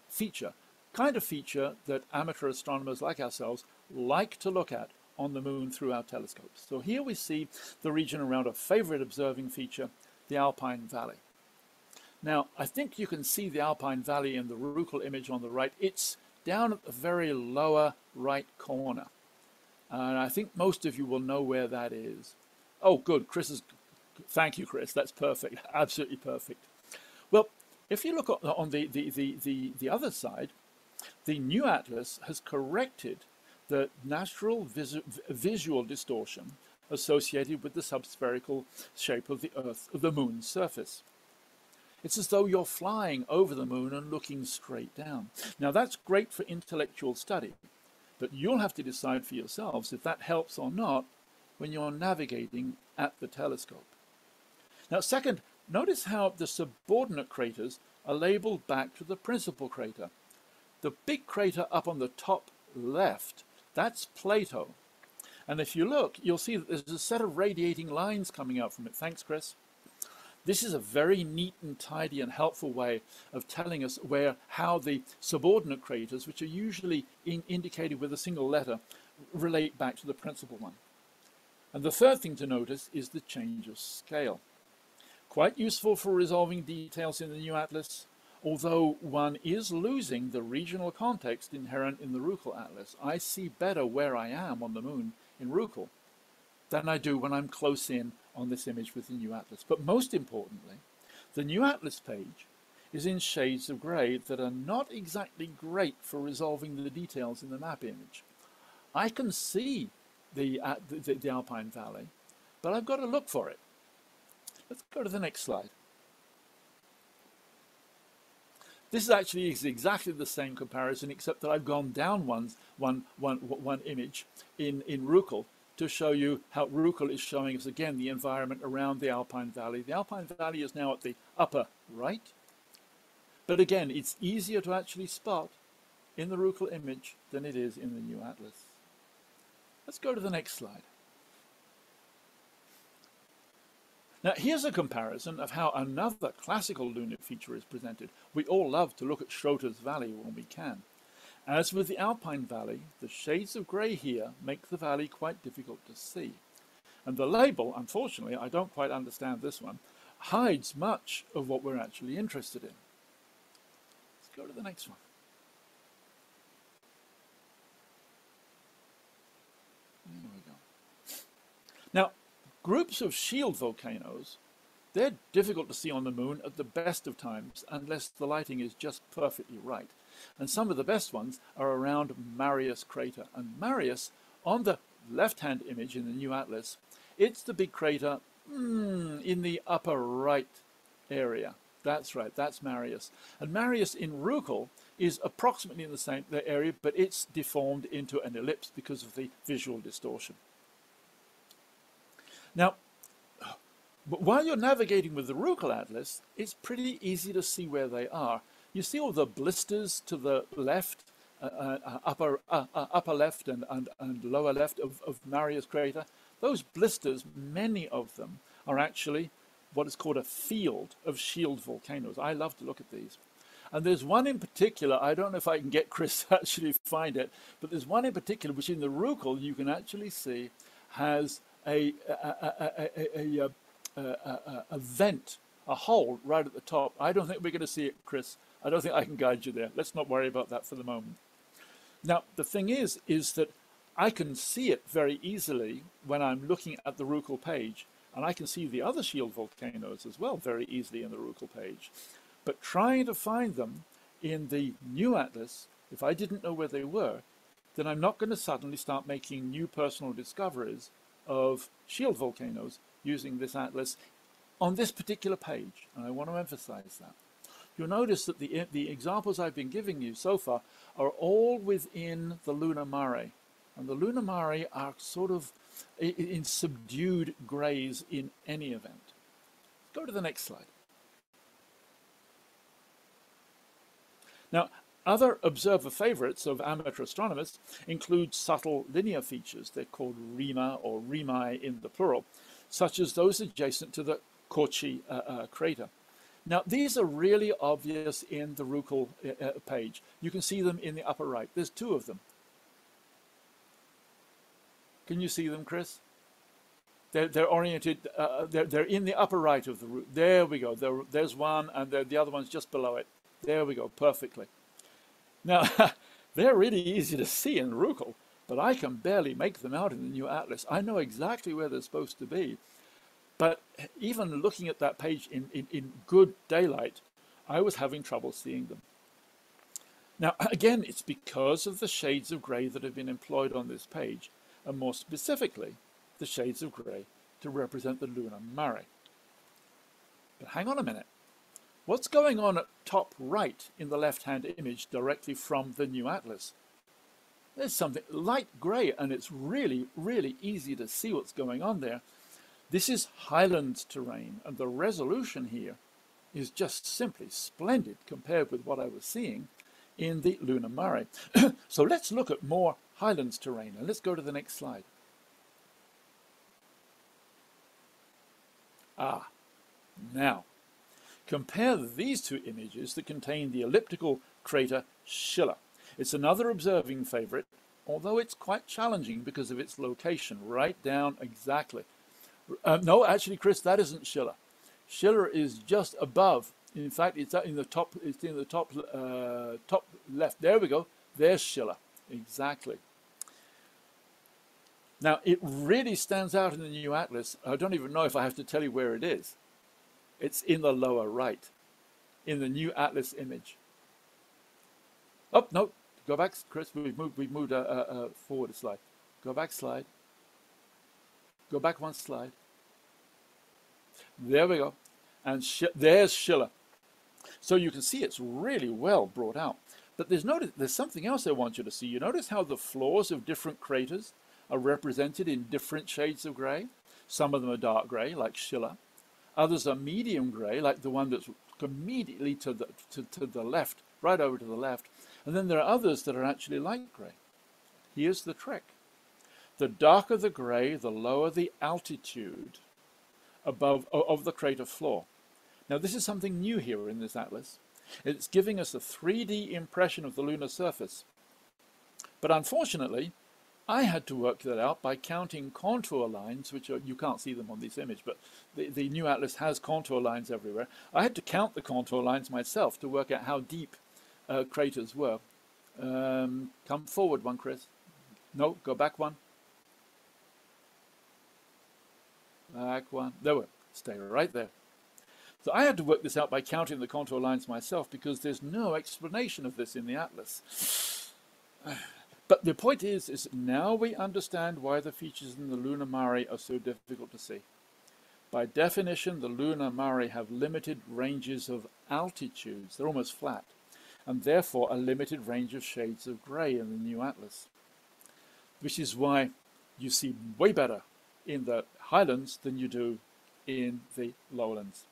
feature, kind of feature that amateur astronomers like ourselves like to look at on the moon through our telescopes. So here we see the region around a favorite observing feature, the Alpine Valley. Now, I think you can see the Alpine Valley in the Rükel image on the right. It's down at the very lower right corner. And I think most of you will know where that is. Oh, good. Thank you, Chris. That's perfect. Absolutely perfect. Well, if you look on the other side, the new atlas has corrected the natural visual distortion associated with the subspherical shape of the moon's surface. It's as though you're flying over the moon and looking straight down. Now, that's great for intellectual study, but you'll have to decide for yourselves if that helps or not when you're navigating at the telescope. Now, second, notice how the subordinate craters are labeled back to the principal crater. The big crater up on the top left, that's Plato. And if you look, you'll see that there's a set of radiating lines coming out from it. Thanks, Chris. This is a very neat and tidy and helpful way of telling us how the subordinate craters, which are usually indicated with a single letter, relate back to the principal one. And the third thing to notice is the change of scale. Quite useful for resolving details in the new atlas, although one is losing the regional context inherent in the Rükel atlas. I see better where I am on the moon in Rükel than I do when I'm close in on this image with the new atlas. But most importantly, the new atlas page is in shades of grey that are not exactly great for resolving the details in the map image. I can see the Alpine Valley, but I've got to look for it. Let's go to the next slide. This is actually exactly the same comparison, except that I've gone down one image in Rükel to show you how Rükel is showing us again the environment around the Alpine Valley. The Alpine Valley is now at the upper right, but again, it's easier to actually spot in the Rükel image than it is in the new atlas. Let's go to the next slide. Now, here's a comparison of how another classical lunar feature is presented. We all love to look at Schroter's Valley when we can. As with the Alpine Valley, the shades of grey here make the valley quite difficult to see. And the label, unfortunately, I don't quite understand this one, hides much of what we're actually interested in. Let's go to the next one. There we go. Now, groups of shield volcanoes, they're difficult to see on the moon at the best of times unless the lighting is just perfectly right. And some of the best ones are around Marius crater. And Marius, on the left-hand image in the new atlas, it's the big crater in the upper right area. That's right, that's Marius. And Marius in Rükel is approximately in the same area, but it's deformed into an ellipse because of the visual distortion. Now, while you're navigating with the Rükel atlas, it's pretty easy to see where they are. You see all the blisters to the left, upper left and lower left of Marius crater. Those blisters, many of them, are actually what is called a field of shield volcanoes. I love to look at these. And there's one in particular, I don't know if I can get Chris to actually find it, but there's one in particular which in the Rükel you can actually see has a vent, a hole right at the top. I don't think we're going to see it, Chris. I don't think I can guide you there. Let's not worry about that for the moment. Now, the thing is that I can see it very easily when I'm looking at the Rukl page, and I can see the other shield volcanoes as well very easily in the Rukl page. But trying to find them in the new atlas, if I didn't know where they were, then I'm not going to suddenly start making new personal discoveries of shield volcanoes using this atlas on this particular page. And I want to emphasize that. You'll notice that the examples I've been giving you so far are all within the lunar mare. And the lunar mare are sort of in subdued grays in any event. Go to the next slide. Now, other observer favorites of amateur astronomers include subtle linear features. They're called rima or rimae in the plural, such as those adjacent to the Corci crater. Now, these are really obvious in the Rukl page. You can see them in the upper right. There's two of them. Can you see them, Chris? They're oriented, they're in the upper right of the Rukl. There we go. There's one, and the other one's just below it. There we go, perfectly. Now, they're really easy to see in Rukl, but I can barely make them out in the new atlas. I know exactly where they're supposed to be. But even looking at that page in good daylight, I was having trouble seeing them. Now, again, it's because of the shades of grey that have been employed on this page, and more specifically, the shades of grey to represent the lunar mare. But hang on a minute. What's going on at top right in the left-hand image directly from the new atlas? There's something light grey, and it's really, really easy to see what's going on there. This is highland terrain, and the resolution here is just simply splendid compared with what I was seeing in the lunar mare. So let's look at more highlands terrain, and let's go to the next slide. Now, compare these two images that contain the elliptical crater Schiller. It's another observing favorite, although it's quite challenging because of its location, right down exactly. No, actually, Chris, that isn't Schiller. Schiller is just above. In fact, it's in the top. It's in the top left. There we go. There's Schiller. Exactly. Now, it really stands out in the new atlas. I don't even know if I have to tell you where it is. It's in the lower right, in the new atlas image. Oh no, go back, Chris. We've moved forward a slide. Go back slide. Go back one slide. There we go. And there's Schiller. So you can see it's really well brought out. But there's something else I want you to see. You notice how the floors of different craters are represented in different shades of grey? Some of them are dark grey, like Schiller. Others are medium grey, like the one that's immediately to the left, right over to the left. And then there are others that are actually light grey. Here's the trick. The darker the grey, the lower the altitude of the crater floor. Now, this is something new here in this atlas. It's giving us a 3D impression of the lunar surface. But unfortunately, I had to work that out by counting contour lines, which you can't see them on this image, but the new atlas has contour lines everywhere. I had to count the contour lines myself to work out how deep craters were. Come forward one, Chris. No, go back one. Back one. There we go. Stay right there. So I had to work this out by counting the contour lines myself because there's no explanation of this in the atlas. But the point is now we understand why the features in the lunar mare are so difficult to see. By definition, the lunar mare have limited ranges of altitudes. They're almost flat, and therefore a limited range of shades of grey in the new atlas, which is why you see way better in the highlands than you do in the lowlands.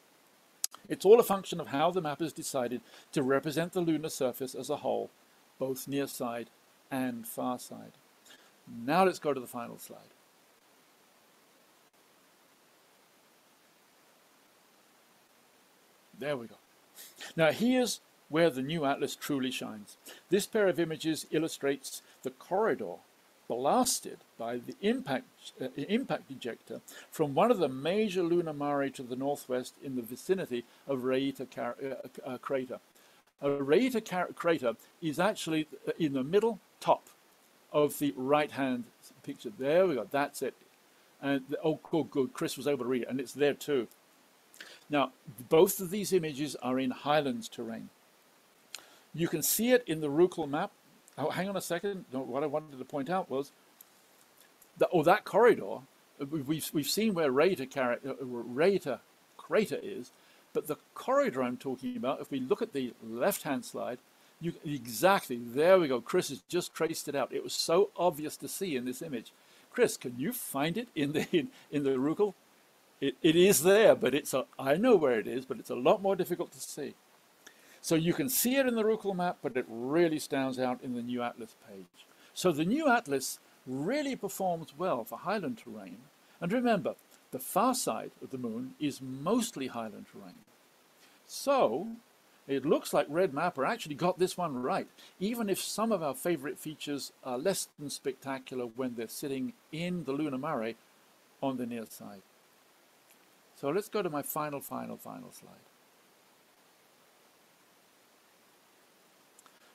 It's all a function of how the map has decided to represent the lunar surface as a whole, both near side and far side. Now let's go to the final slide. There we go. Now here's where the new atlas truly shines. This pair of images illustrates the corridor blasted by the impact ejector from one of the major lunar mare to the northwest in the vicinity of Rosette crater. A Rosette crater is actually in the middle top of the right-hand picture. There we go, that's it. And oh, good, Chris was able to read it, and it's there too. Now, both of these images are in highlands terrain. You can see it in the Ruckel map. Oh, hang on a second. No, what I wanted to point out was that corridor. We've seen where Rosette crater is, but the corridor I'm talking about, if we look at the left-hand slide, exactly, there we go. Chris has just traced it out. It was so obvious to see in this image. Chris, can you find it in the Ruckel? It is there, but I know where it is, but it's a lot more difficult to see. So you can see it in the Ruckel map, but it really stands out in the new atlas page. So the new atlas really performs well for highland terrain. And remember, the far side of the moon is mostly highland terrain. So it looks like Red Mapper actually got this one right, even if some of our favorite features are less than spectacular when they're sitting in the lunar mare on the near side. So let's go to my final slide.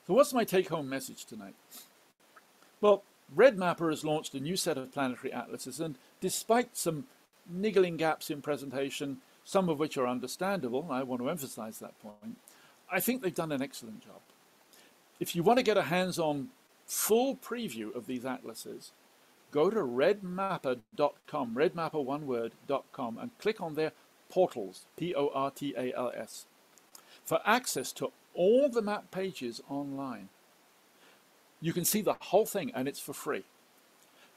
So what's my take-home message tonight? Well, Red Mapper has launched a new set of planetary atlases, and despite some niggling gaps in presentation, some of which are understandable, I want to emphasize that point, I think they've done an excellent job. If you want to get a hands-on full preview of these atlases, go to redmapper.com, redmapper1word.com, and click on their portals, P-O-R-T-A-L-S, for access to all the map pages online. You can see the whole thing, and it's for free.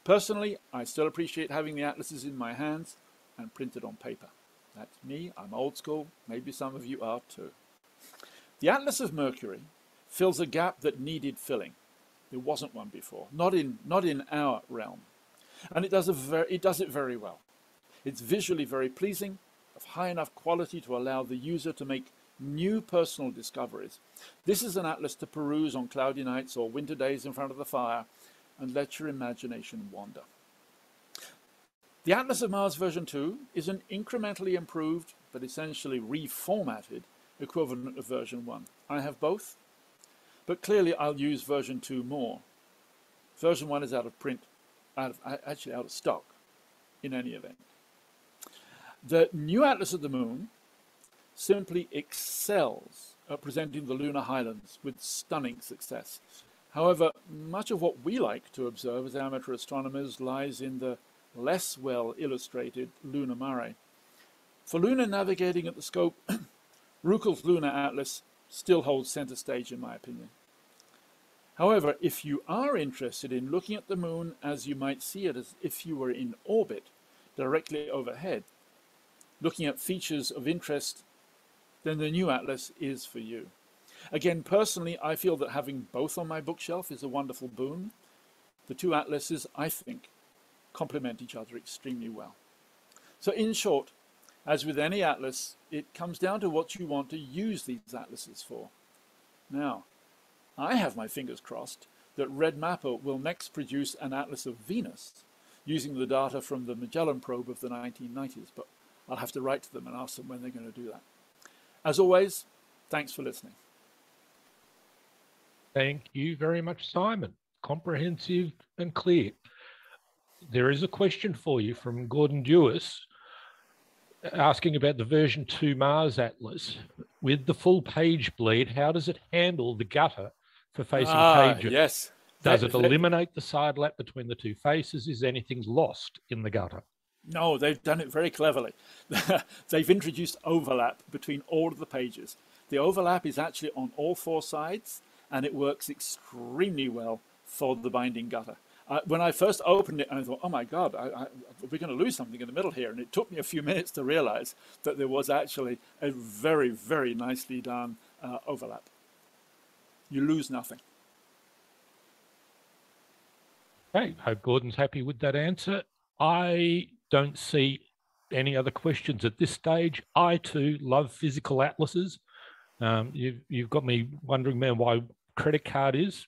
Personally, I still appreciate having the atlases in my hands and printed on paper. That's me, I'm old school, maybe some of you are too. The Atlas of Mercury fills a gap that needed filling. There wasn't one before, not in our realm. And it does it very well. It's visually very pleasing, of high enough quality to allow the user to make new personal discoveries. This is an atlas to peruse on cloudy nights or winter days in front of the fire and let your imagination wander. The Atlas of Mars version 2 is an incrementally improved but essentially reformatted equivalent of version 1. I have both, but clearly I'll use version 2 more. Version 1 is out of print, actually out of stock in any event. The new Atlas of the Moon simply excels at presenting the lunar highlands with stunning success. However, much of what we like to observe as amateur astronomers lies in the less well illustrated lunar mare. For lunar navigating at the scope, Ruckel's Lunar Atlas still holds center stage in my opinion. However, if you are interested in looking at the moon as you might see it as if you were in orbit directly overhead, looking at features of interest, then the new atlas is for you. Again, personally, I feel that having both on my bookshelf is a wonderful boon. The two atlases, I think, complement each other extremely well. So in short, as with any atlas, it comes down to what you want to use these atlases for. Now, I have my fingers crossed that Red Mapper will next produce an atlas of Venus using the data from the Magellan probe of the 1990s, but I'll have to write to them and ask them when they're going to do that. As always, thanks for listening. Thank you very much, Simon. Comprehensive and clear. There is a question for you from Gordon Dewis asking about the version 2 Mars Atlas. With the full page bleed, how does it handle the gutter for facing pages? Yes. Does it eliminate the side lap between the two faces? Is anything lost in the gutter? No, they've done it very cleverly. They've introduced overlap between all of the pages. The overlap is actually on all four sides, and it works extremely well for the binding gutter. When I first opened it, I thought, oh my God, we're going to lose something in the middle here. And it took me a few minutes to realize that there was actually a very, very nicely done overlap. You lose nothing. Okay, hope Gordon's happy with that answer. I don't see any other questions at this stage. I too love physical atlases. You've got me wondering, man, why credit card is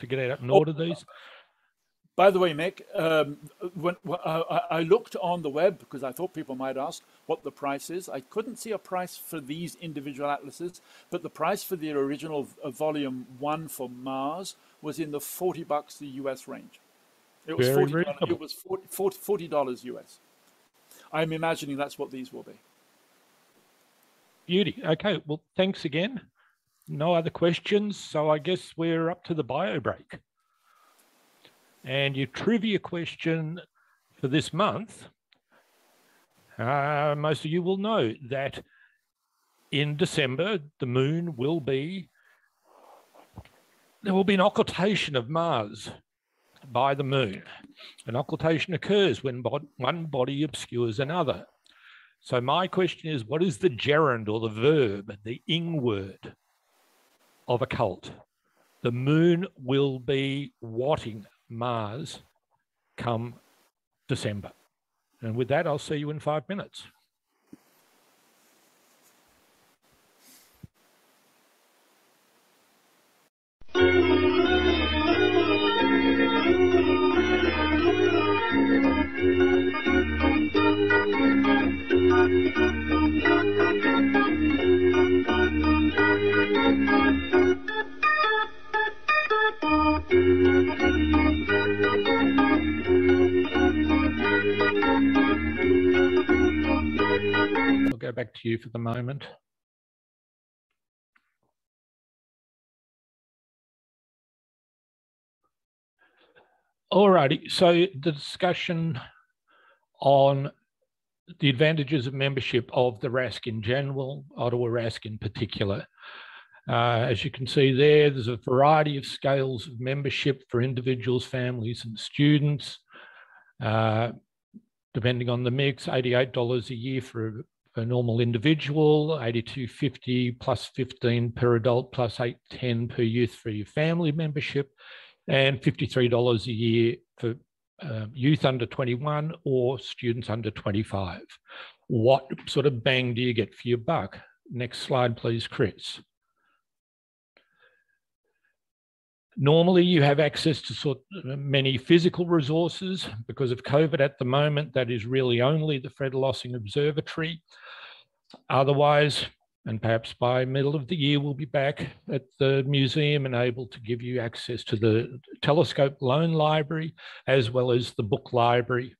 to get out and order these. By the way, Mick, when I looked on the web because I thought people might ask what the price is. I couldn't see a price for these individual atlases, but the price for the original volume 1 for Mars was in the $40 the US range. It was $40. It was $40 US. I'm imagining that's what these will be. Beauty. Okay. Well, thanks again. No other questions. So I guess we're up to the BioBreak. And your trivia question for this month, most of you will know that in December, the moon will be, there will be an occultation of Mars by the moon. An occultation occurs when one body obscures another. So my question is, what is the gerund or the verb, the ing word of occult? The moon will be watting Mars come December. And with that, I'll see you in 5 minutes. I'll go back to you for the moment. Alrighty, so the discussion on the advantages of membership of the RASC in general, Ottawa RASC in particular. As you can see there, there's a variety of scales of membership for individuals, families, and students. Depending on the mix, $88 a year for a normal individual, $82.50 plus 15 per adult, plus $8.10 per youth for your family membership, and $53 a year for youth under 21 or students under 25. What sort of bang do you get for your buck? Next slide, please, Chris. Normally, you have access to many physical resources. Because of COVID at the moment, that is really only the Fred Lossing Observatory. Otherwise, and perhaps by middle of the year, we'll be back at the museum and able to give you access to the telescope loan library, as well as the book library.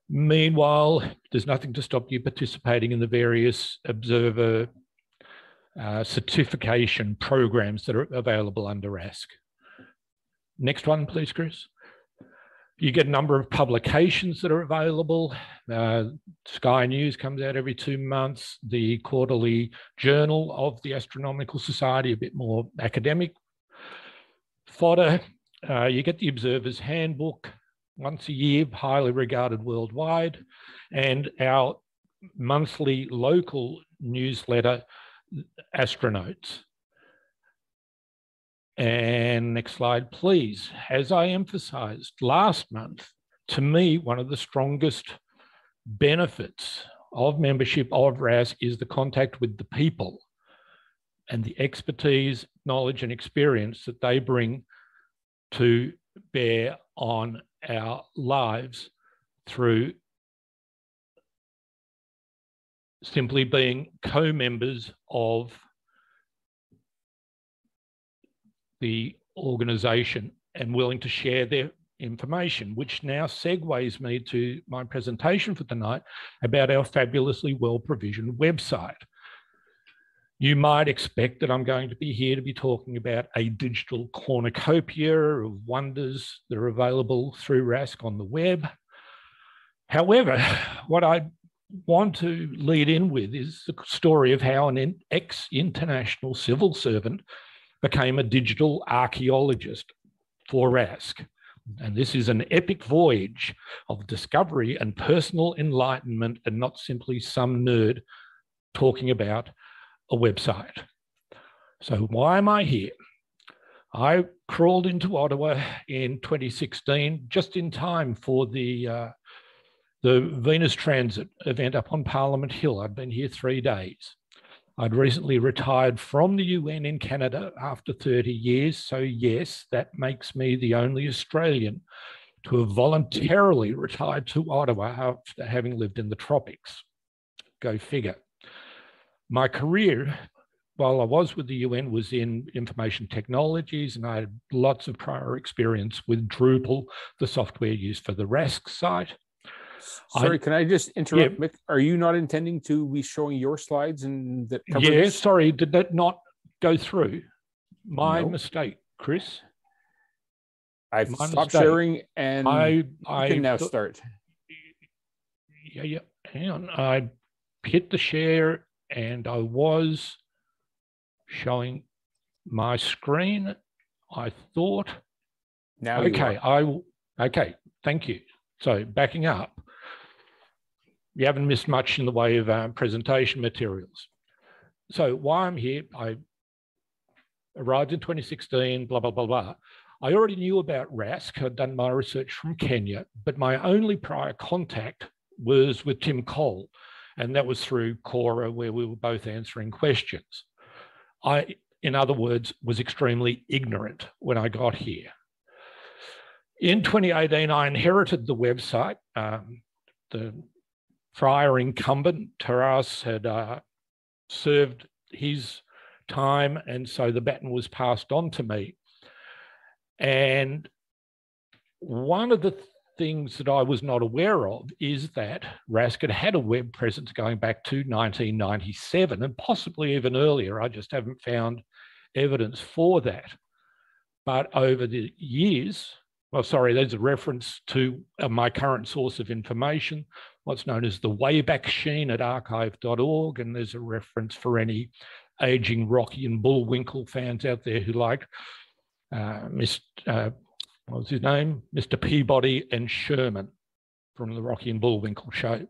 Meanwhile, there's nothing to stop you participating in the various observer certification programs that are available under RASC. Next one, please, Chris. You get a number of publications that are available. Sky News comes out every 2 months. The quarterly journal of the Astronomical Society, a bit more academic fodder. You get the Observer's Handbook once a year, highly regarded worldwide, and our monthly local newsletter, Astronauts. And next slide, please. As I emphasized last month, to me, one of the strongest benefits of membership of RASC is the contact with the people and the expertise, knowledge, and experience that they bring to bear on our lives through simply being co-members of the organization and willing to share their information, which now segues me to my presentation for tonight about our fabulously well-provisioned website. You might expect that I'm going to be here to be talking about a digital cornucopia of wonders that are available through RASC on the web. However, what I want to lead in with is the story of how an ex-international civil servant became a digital archaeologist for RASC. And this is an epic voyage of discovery and personal enlightenment, and not simply some nerd talking about a website. So why am I here? I crawled into Ottawa in 2016, just in time for the Venus Transit event up on Parliament Hill. I'd been here 3 days. I'd recently retired from the UN in Canada after 30 years. So yes, that makes me the only Australian to have voluntarily retired to Ottawa after having lived in the tropics. Go figure. My career, while I was with the UN, was in information technologies, and I had lots of prior experience with Drupal, the software used for the RASC site. Sorry, can I just interrupt, Mick? Are you not intending to be showing your slides and that cover Yeah, this? sorry, did that not go through? My mistake, Chris. I've stopped sharing, and I can now start. Yeah, hang on. I hit the share, and I was showing my screen. I thought. Now, okay. Thank you. So backing up, you haven't missed much in the way of presentation materials. So why I'm here, I arrived in 2016, blah, blah, blah, blah. I already knew about RASC. I'd done my research from Kenya, but my only prior contact was with Tim Cole, and that was through Quora, where we were both answering questions. I, in other words, was extremely ignorant when I got here. In 2018, I inherited the website. The prior incumbent, Taras, had served his time, and so the baton was passed on to me. And one of the things that I was not aware of is that RASC had a web presence going back to 1997 and possibly even earlier. I just haven't found evidence for that. But over the years, well, sorry, there's a reference to my current source of information, what's known as the Wayback Sheen at archive.org, and there's a reference for any aging Rocky and Bullwinkle fans out there who like what was his name? Mr. Peabody and Sherman from the Rocky and Bullwinkle show.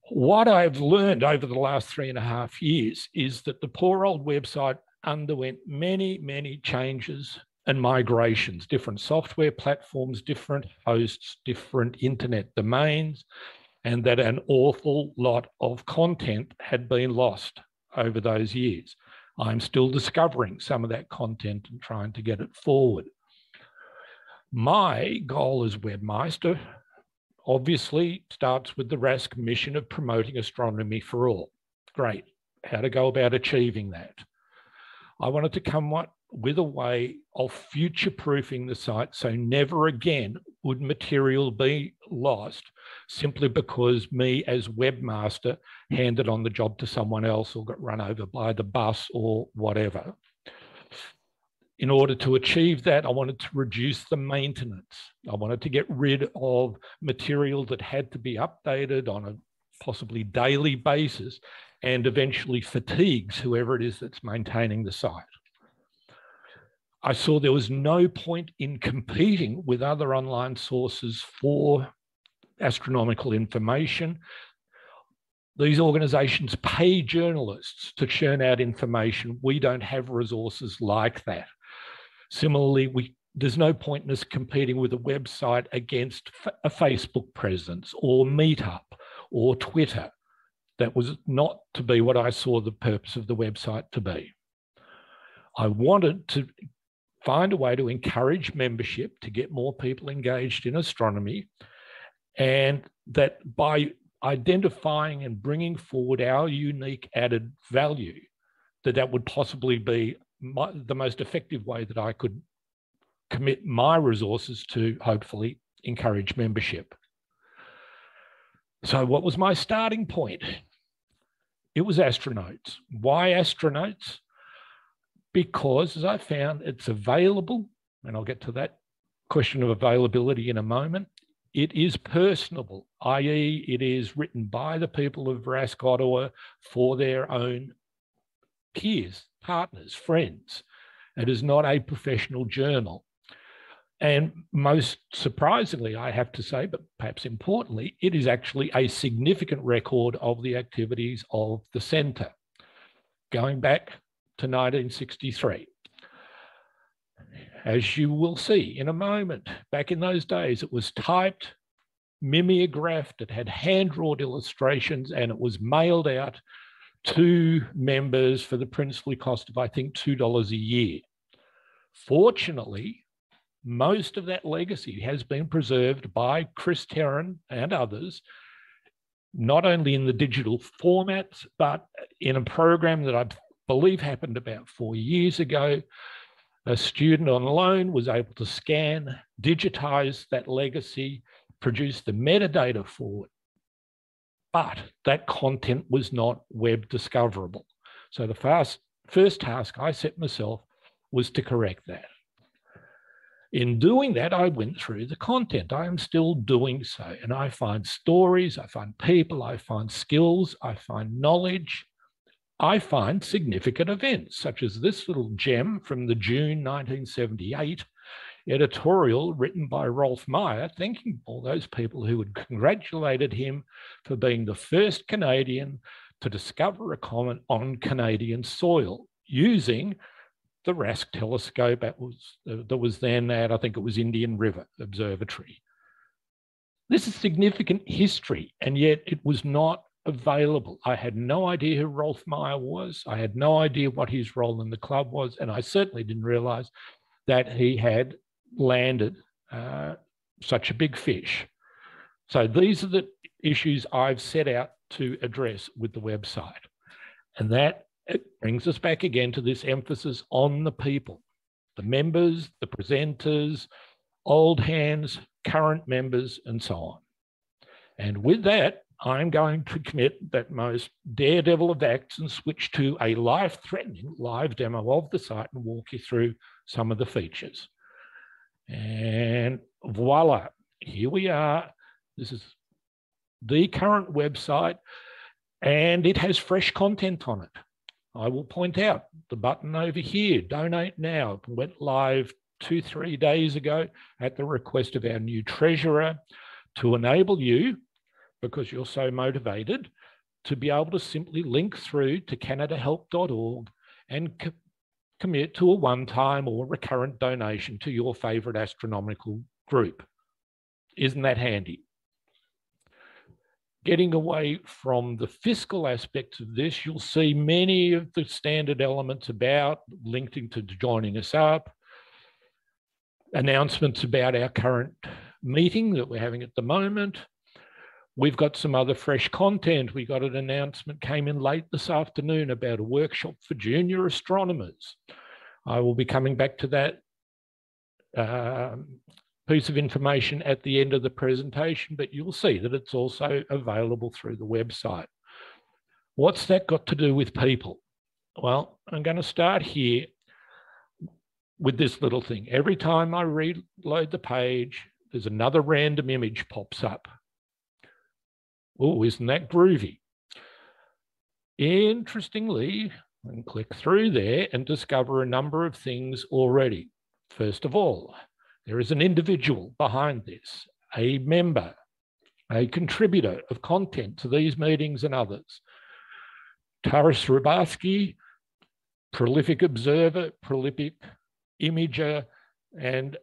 What I've learned over the last 3.5 years is that the poor old website underwent many, many changes and migrations, different software platforms, different hosts, different internet domains, and that an awful lot of content had been lost over those years. I'm still discovering some of that content and trying to get it forward. My goal as webmaster obviously starts with the RASC mission of promoting astronomy for all. Great. How to go about achieving that? I wanted to come up with a way of future-proofing the site so never again would material be lost simply because me as webmaster handed on the job to someone else or got run over by the bus or whatever. In order to achieve that, I wanted to reduce the maintenance. I wanted to get rid of material that had to be updated on a possibly daily basis and eventually fatigues whoever it is that's maintaining the site. I saw there was no point in competing with other online sources for astronomical information. These organizations pay journalists to churn out information. We don't have resources like that. Similarly, there's no point in us competing with a website against a Facebook presence or Meetup or Twitter. That was not to be what I saw the purpose of the website to be. I wanted to find a way to encourage membership to get more people engaged in astronomy, and that by identifying and bringing forward our unique added value, that would possibly be the most effective way that I could commit my resources to hopefully encourage membership. So what was my starting point? It was astronauts. Why astronauts? Because, as I found, it's available, and I'll get to that question of availability in a moment. It is personable, i.e. it is written by the people of RASC Ottawa for their own peers, partners, friends. It is not a professional journal. And most surprisingly, I have to say, but perhaps importantly, it is actually a significant record of the activities of the centre, going back to 1963. As you will see in a moment, back in those days, it was typed, mimeographed, it had hand-drawn illustrations, and it was mailed out to members for the princely cost of, I think, $2 a year. Fortunately, most of that legacy has been preserved by Chris Terran and others, not only in the digital formats, but in a program that I believe happened about 4 years ago. A student on loan was able to scan, digitize that legacy, produce the metadata for it, but that content was not web discoverable. So the first task I set myself was to correct that. In doing that, I went through the content. I am still doing so. And I find stories, I find people, I find skills, I find knowledge, I find significant events, such as this little gem from the June 1978 editorial written by Rolf Meyer, thanking all those people who had congratulated him for being the first Canadian to discover a comet on Canadian soil using the RASC telescope that was then at, I think it was Indian River Observatory. This is significant history, and yet it was not available. I had no idea who Rolf Meyer was. I had no idea what his role in the club was, and I certainly didn't realize that he had landed such a big fish. So these are the issues I've set out to address with the website. And that brings us back again to this emphasis on the people, the members, the presenters, old hands, current members, and so on. And with that, I'm going to commit that most daredevil of acts and switch to a life-threatening live demo of the site and walk you through some of the features. And voila, here we are. This is the current website, and it has fresh content on it. I will point out the button over here, Donate Now, went live 2-3 days ago at the request of our new treasurer to enable you, because you're so motivated, to be able to simply link through to canadahelp.org and commit to a one-time or recurrent donation to your favorite astronomical group. Isn't that handy? Getting away from the fiscal aspects of this, you'll see many of the standard elements about linking to joining us up, announcements about our current meeting that we're having at the moment. We've got some other fresh content. We got an announcement came in late this afternoon about a workshop for junior astronomers. I will be coming back to that piece of information at the end of the presentation, but you'll see that it's also available through the website. What's that got to do with people? Well, I'm going to start here with this little thing. Every time I reload the page, there's another random image pops up. Oh, isn't that groovy? Interestingly, I can click through there and discover a number of things already. First of all, there is an individual behind this, a member, a contributor of content to these meetings and others. Taras Rubarsky, prolific observer, prolific imager, and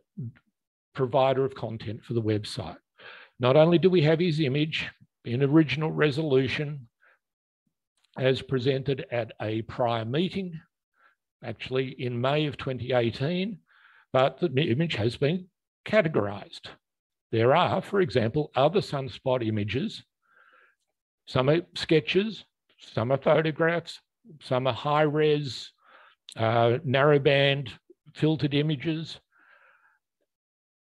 provider of content for the website. Not only do we have his image in original resolution as presented at a prior meeting, actually in May of 2018, but the image has been categorized. There are, for example, other sunspot images. Some are sketches, some are photographs, some are high-res, narrowband filtered images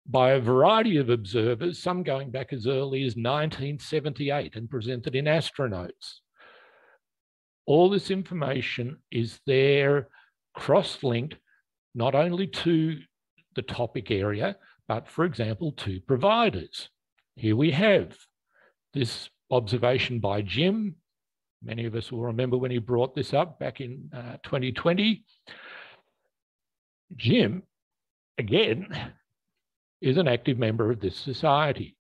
by a variety of observers, some going back as early as 1978 and presented in Astronotes. All this information is there, cross-linked, not only to the topic area, but for example, to providers. Here we have this observation by Jim. Many of us will remember when he brought this up back in 2020. Jim, again, is an active member of this society.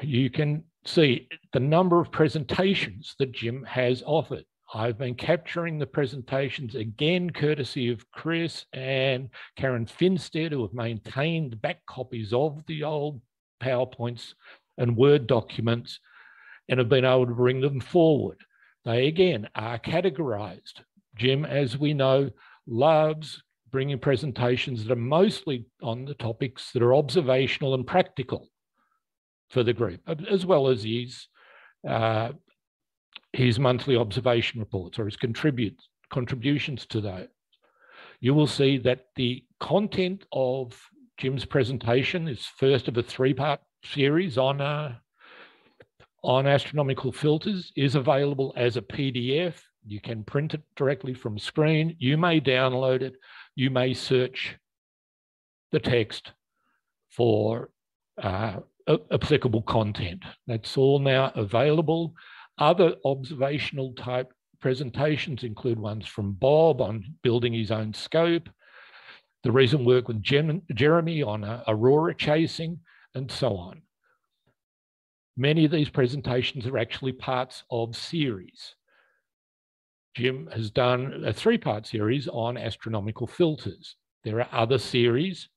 You can see the number of presentations that Jim has offered. I've been capturing the presentations again, courtesy of Chris and Karen Finstead, who have maintained back copies of the old PowerPoints and Word documents and have been able to bring them forward. They, again, are categorized. Jim, as we know, loves bringing presentations that are mostly on the topics that are observational and practical for the group, as well as his monthly observation reports or his contributions to those. You will see that the content of Jim's presentation is first of a 3-part series on astronomical filters, is available as a PDF. You can print it directly from screen. You may download it. You may search the text for applicable content. That's all now available. Other observational type presentations include ones from Bob on building his own scope, the recent work with Jeremy on aurora chasing, and so on. Many of these presentations are actually parts of series. Jim has done a 3-part series on astronomical filters. There are other series,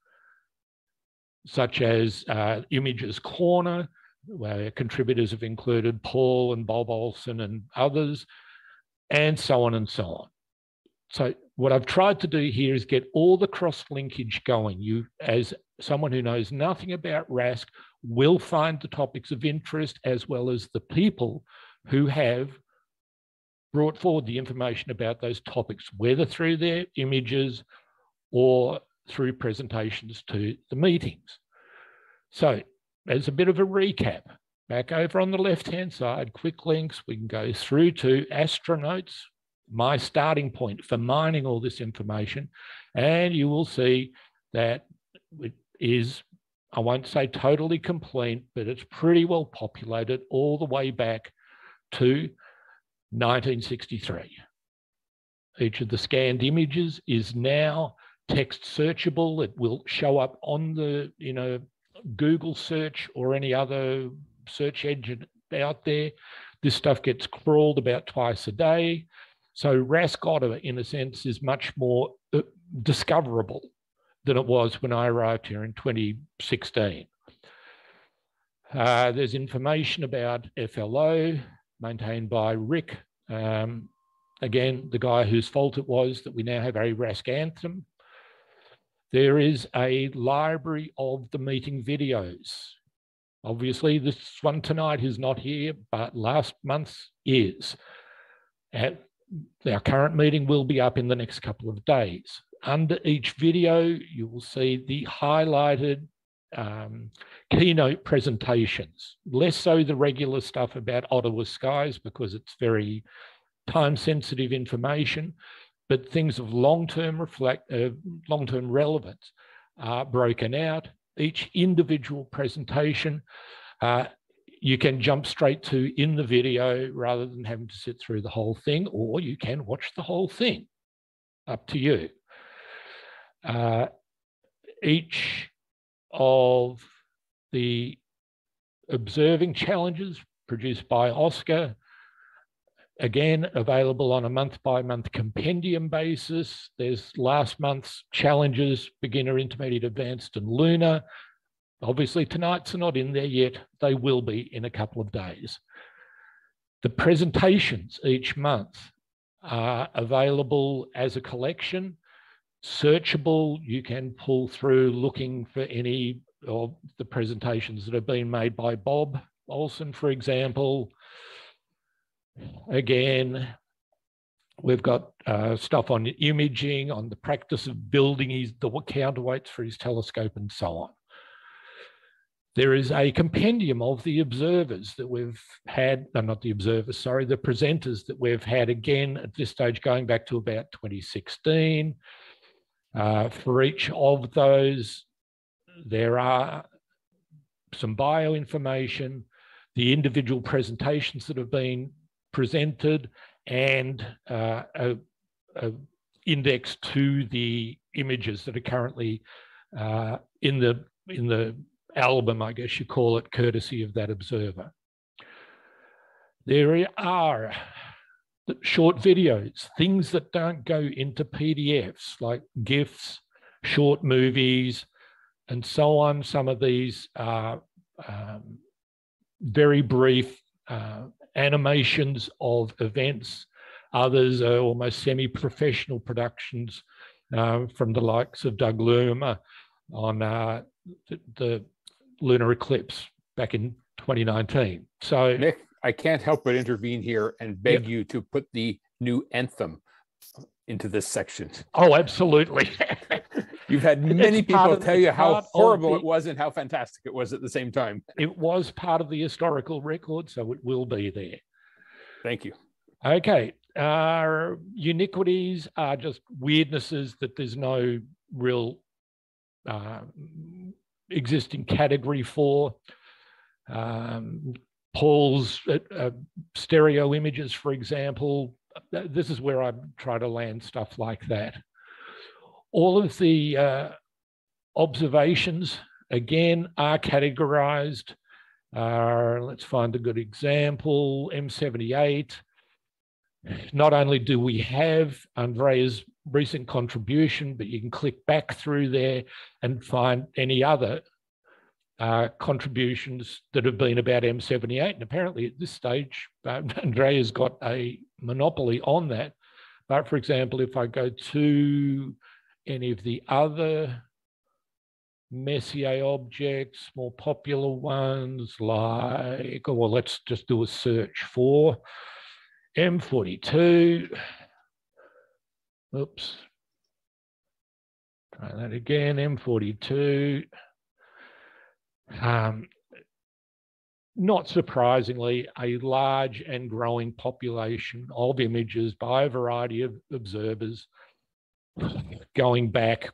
such as Images Corner, where contributors have included Paul and Bob Olson and others, and so on and so on. So what I've tried to do here is get all the cross-linkage going. You, as someone who knows nothing about RASC, will find the topics of interest as well as the people who have brought forward the information about those topics, whether through their images or through presentations to the meetings. So as a bit of a recap, back over on the left-hand side, quick links, we can go through to Astronotes, my starting point for mining all this information. And you will see that it is, I won't say totally complete, but it's pretty well populated all the way back to 1963. Each of the scanned images is now text searchable. It will show up on the, Google search or any other search engine out there. This stuff gets crawled about twice a day. So RASC Ottawa, in a sense, is much more discoverable than it was when I arrived here in 2016. There's information about FLO maintained by Rick. Again, the guy whose fault it was that we now have a RASC anthem. There is a library of the meeting videos. Obviously, this one tonight is not here, but last month's is. Our current meeting will be up in the next couple of days. Under each video, you will see the highlighted keynote presentations, less so the regular stuff about Ottawa skies because it's very time-sensitive information, but things of long-term relevance are broken out. Each individual presentation you can jump straight to in the video rather than having to sit through the whole thing, or you can watch the whole thing, up to you. Each of the observing challenges produced by Oscar, again, available on a month-by-month compendium basis. There's last month's challenges, beginner, intermediate, advanced, and lunar. Obviously, tonight's are not in there yet. They will be in a couple of days. The presentations each month are available as a collection, searchable. You can pull through looking for any of the presentations that have been made by Bob Olson, for example. Again, we've got stuff on imaging, on the practice of building the counterweights for his telescope and so on. There is a compendium of the observers that we've had, no, not the observers, sorry, the presenters that we've had, again, at this stage going back to about 2016. For each of those, there are some bio information, the individual presentations that have been presented, and a index to the images that are currently in the album, I guess you call it, courtesy of that observer. There are short videos, things that don't go into PDFs, like GIFs, short movies, and so on. Some of these are very brief animations of events. Others are almost semi-professional productions from the likes of Doug Loomer on the lunar eclipse back in 2019. So, Mick, I can't help but intervene here and beg you to put the new anthem into this section. Oh, absolutely. You've had many people tell you how horrible it was and how fantastic it was at the same time. It was part of the historical record, so it will be there. Thank you. Okay. Uniquities are just weirdnesses that there's no real existing category for. Paul's stereo images, for example, this is where I try to land stuff like that. All of the observations, again, are categorized. Let's find a good example. M78. Not only do we have Andrea's recent contribution, but you can click back through there and find any other contributions that have been about M78. And apparently at this stage, Andrea's got a monopoly on that. But for example, if I go to any of the other Messier objects, more popular ones like, well, let's just do a search for M42. Oops. Try that again, M42. Not surprisingly, a large and growing population of images by a variety of observers going back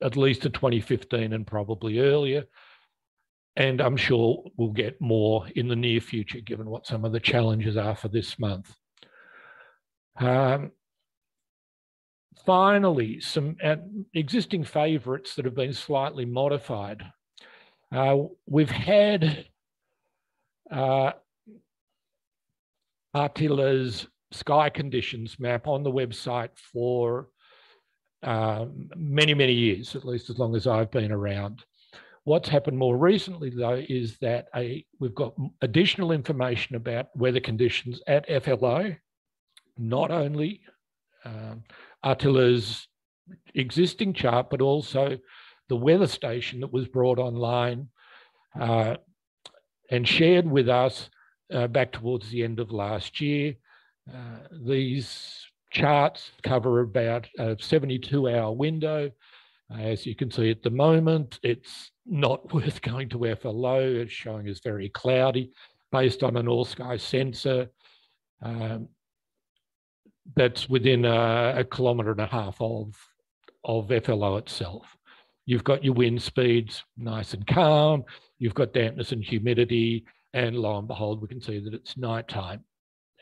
at least to 2015 and probably earlier. And I'm sure we'll get more in the near future, given what some of the challenges are for this month. Finally, some existing favourites that have been slightly modified. We've had Attila's sky conditions map on the website for many, many years, at least as long as I've been around. What's happened more recently, though, is that we've got additional information about weather conditions at FLO, not only Attila's existing chart, but also the weather station that was brought online and shared with us back towards the end of last year. These charts cover about a 72-hour window. As you can see at the moment, it's not worth going to FLO. It's showing as very cloudy based on an all-sky sensor that's within a kilometre and a half of FLO itself. You've got your wind speeds nice and calm. You've got dampness and humidity. And lo and behold, we can see that it's nighttime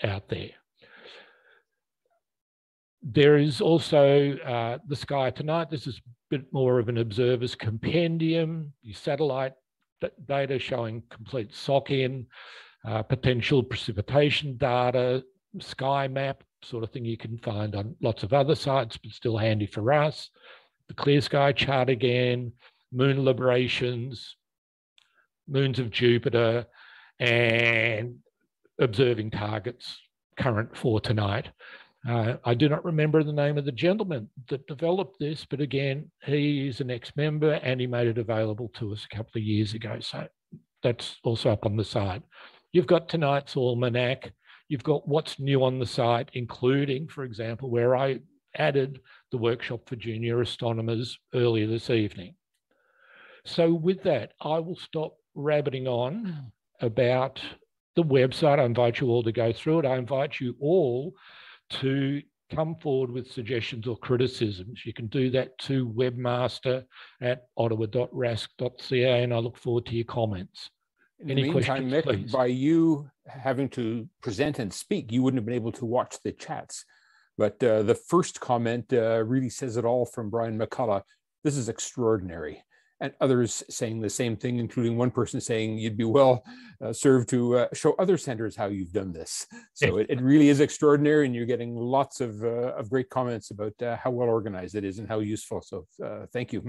out there. There is also the sky tonight. This is a bit more of an observer's compendium. Your satellite data showing complete SOC-in, potential precipitation data, sky map, sort of thing you can find on lots of other sites, but still handy for us. The clear sky chart again, moon librations, moons of Jupiter, and observing targets current for tonight. I do not remember the name of the gentleman that developed this, but again, he is an ex-member and he made it available to us a couple of years ago. So that's also up on the site. You've got tonight's almanac. You've got what's new on the site, including, for example, where I added the workshop for junior astronomers earlier this evening. So with that, I will stop rabbiting on about the website. I invite you all to go through it. I invite you all to come forward with suggestions or criticisms. You can do that to webmaster@ottawa.rasc.ca, and I look forward to your comments. Any questions, Mick, please? By you having to present and speak, you wouldn't have been able to watch the chats. But the first comment really says it all from Brian McCullough. This is extraordinary. And others saying the same thing, including one person saying you'd be well served to show other centers how you've done this. So it really is extraordinary, and you're getting lots of great comments about how well organized it is and how useful. So thank you.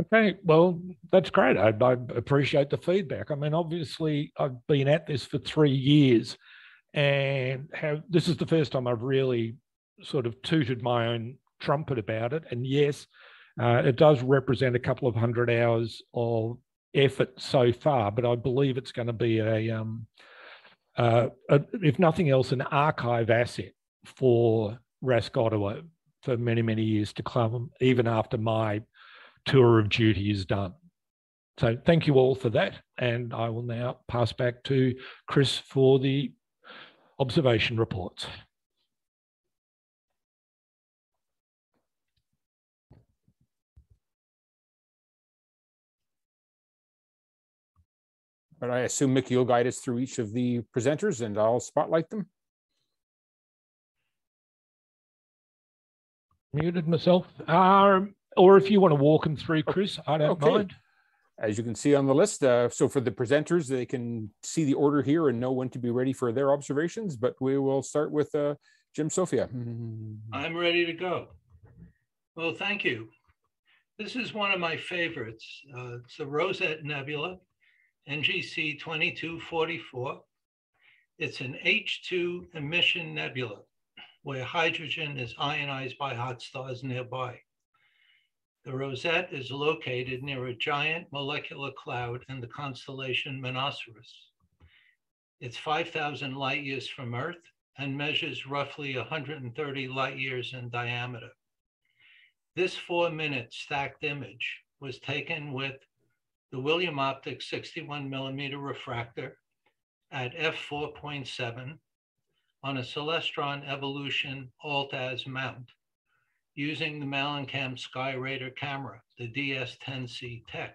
Okay, well, that's great. I appreciate the feedback. I mean, obviously, I've been at this for 3 years, and this is the first time I've really sort of tooted my own trumpet about it. And yes, it does represent a couple of 100 hours of effort so far, but I believe it's going to be if nothing else, an archive asset for RASC Ottawa for many, many years to come, even after my tour of duty is done. So thank you all for that. And I will now pass back to Chris for the observation reports. But I assume, Mick, you'll guide us through each of the presenters and I'll spotlight them. Muted myself. Or if you want to walk them through, Chris, I don't mind. As you can see on the list, so for the presenters, they can see the order here and know when to be ready for their observations, but we will start with Jim Sophia. I'm ready to go. Well, thank you. This is one of my favorites. It's the Rosette Nebula, NGC 2244. It's an H2 emission nebula where hydrogen is ionized by hot stars nearby. The Rosette is located near a giant molecular cloud in the constellation Monoceros. It's 5,000 light years from Earth and measures roughly 130 light years in diameter. This 4-minute stacked image was taken with the William Optics 61mm refractor at f4.7 on a Celestron Evolution Alt-Az mount using the Malencam Skyraider camera, the DS10C Tech.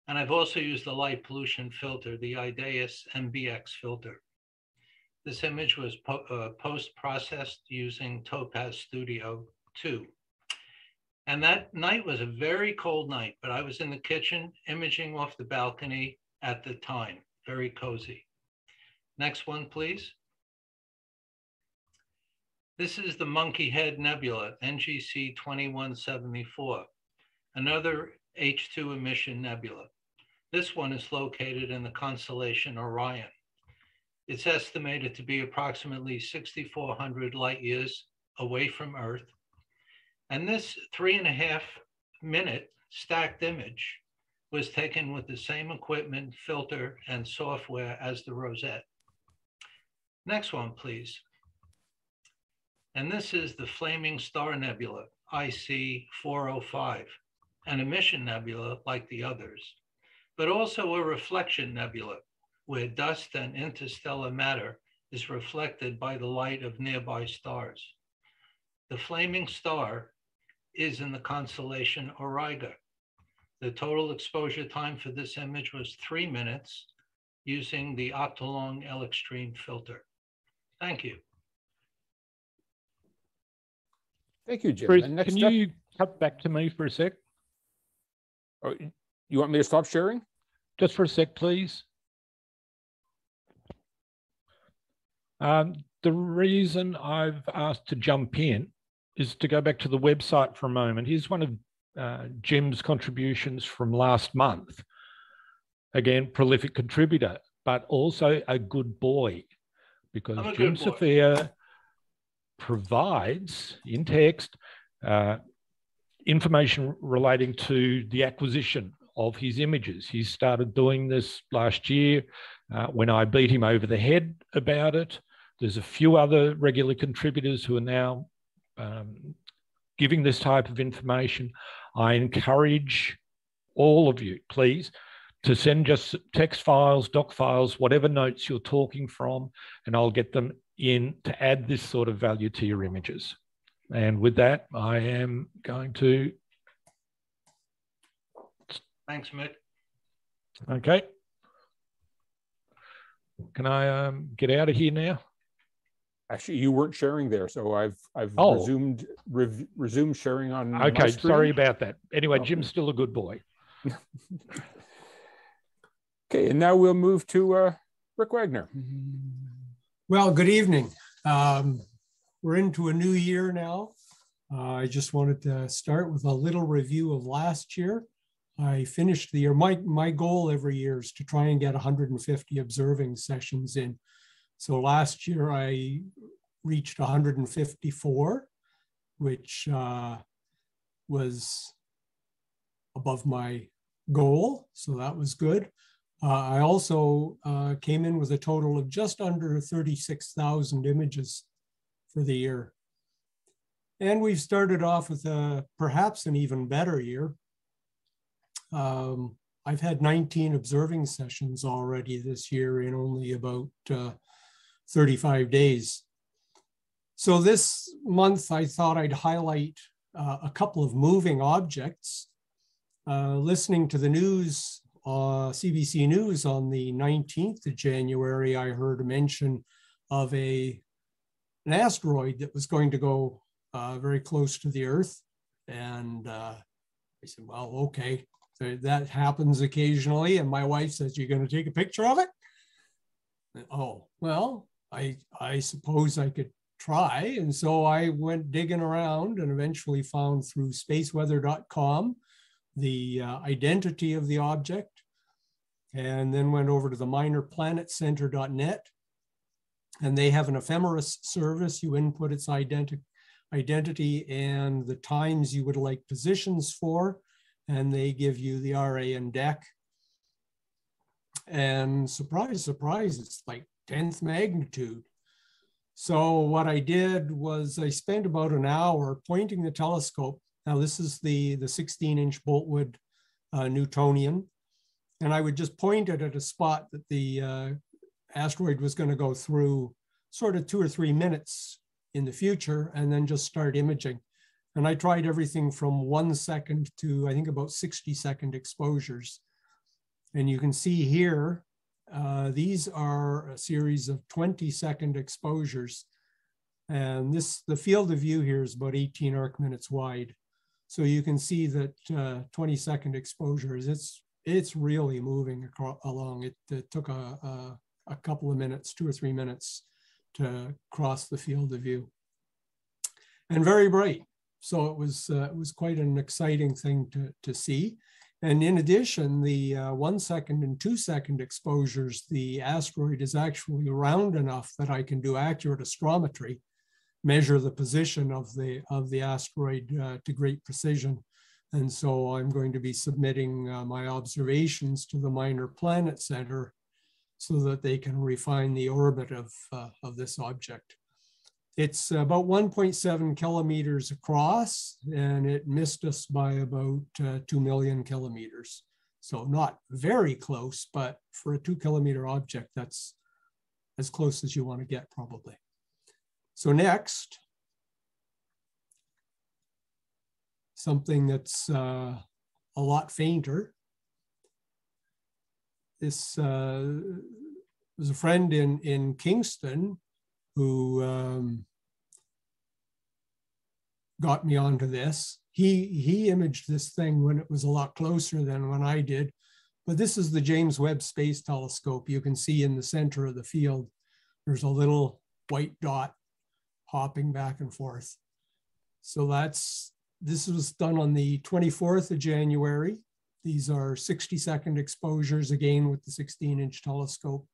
And I've also used the light pollution filter, the Ideas MBX filter. This image was post-processed using Topaz Studio 2. And that night was a very cold night, but I was in the kitchen imaging off the balcony at the time, very cozy. Next one, please. This is the Monkey Head Nebula, NGC 2174, another H2 emission nebula. This one is located in the constellation Orion. It's estimated to be approximately 6,400 light years away from Earth. And this 3.5-minute stacked image was taken with the same equipment, filter, and software as the Rosette. Next one, please. And this is the Flaming Star Nebula, IC 405, an emission nebula like the others, but also a reflection nebula where dust and interstellar matter is reflected by the light of nearby stars. The Flaming Star is in the constellation Auriga. The total exposure time for this image was 3 minutes using the Octolong L Extreme filter. Thank you. Thank you, Jim. Bruce, can you cut back to me for a sec? Oh, you want me to stop sharing? Just for a sec, please. The reason I've asked to jump in is to go back to the website for a moment. Here's one of Jim's contributions from last month. Again, prolific contributor, but also a good boy, because Jim Sophia provides in text information relating to the acquisition of his images. He started doing this last year when I beat him over the head about it. There's a few other regular contributors who are now giving this type of information. I encourage all of you, please, to send just text files, doc files, whatever notes you're talking from, and I'll get them in to add this sort of value to your images. And with that, I am going to... Thanks, Mick. Okay. Can I get out of here now? Actually, you weren't sharing there, so I've resumed sharing on. Okay, sorry about that. Anyway, Jim's still a good boy. Okay, and now we'll move to Rick Wagner. Well, good evening. We're into a new year now. I just wanted to start with a little review of last year. I finished the year. My goal every year is to try and get 150 observing sessions in. So last year I reached 154. which was above my goal, so that was good. I also came in with a total of just under 36,000 images for the year. And we've started off with perhaps an even better year. I've had 19 observing sessions already this year in only about 35 days. So this month, I thought I'd highlight a couple of moving objects. Listening to the news, CBC News on the 19th of January, I heard a mention of an asteroid that was going to go very close to the Earth. And I said, well, okay, that happens occasionally. And my wife says, you're going to take a picture of it? And, oh, well, I suppose I could try. And so I went digging around and eventually found through spaceweather.com the identity of the object, and then went over to the minorplanetcenter.net, and they have an ephemeris service. You input its identity and the times you would like positions for, and they give you the RA and DEC. And surprise, surprise, it's like 10th magnitude. So what I did was I spent about an hour pointing the telescope. Now this is the 16-inch Boltwood Newtonian, and I would just point it at a spot that the asteroid was going to go through sort of 2 or 3 minutes in the future, and then just start imaging. And I tried everything from 1 second to I think about 60-second exposures. And you can see here, these are a series of 20-second exposures. And the field of view here is about 18 arc minutes wide. So you can see that 20-second exposures, it's really moving along. It took a couple of minutes, 2 or 3 minutes to cross the field of view. And very bright. So it was quite an exciting thing to see. And in addition, the 1 second and 2 second exposures, the asteroid is actually round enough that I can do accurate astrometry, measure the position of the asteroid to great precision. And so I'm going to be submitting my observations to the Minor Planet Center so that they can refine the orbit of this object. It's about 1.7 kilometers across, and it missed us by about 2 million kilometers. So not very close, but for a 2-kilometer object, that's as close as you want to get probably. So next, something that's a lot fainter. This was a friend in Kingston who got me onto this. He imaged this thing when it was a lot closer than when I did. But this is the James Webb Space Telescope. You can see in the center of the field, there's a little white dot hopping back and forth. So this was done on the 24th of January. These are 60-second exposures, again with the 16-inch telescope.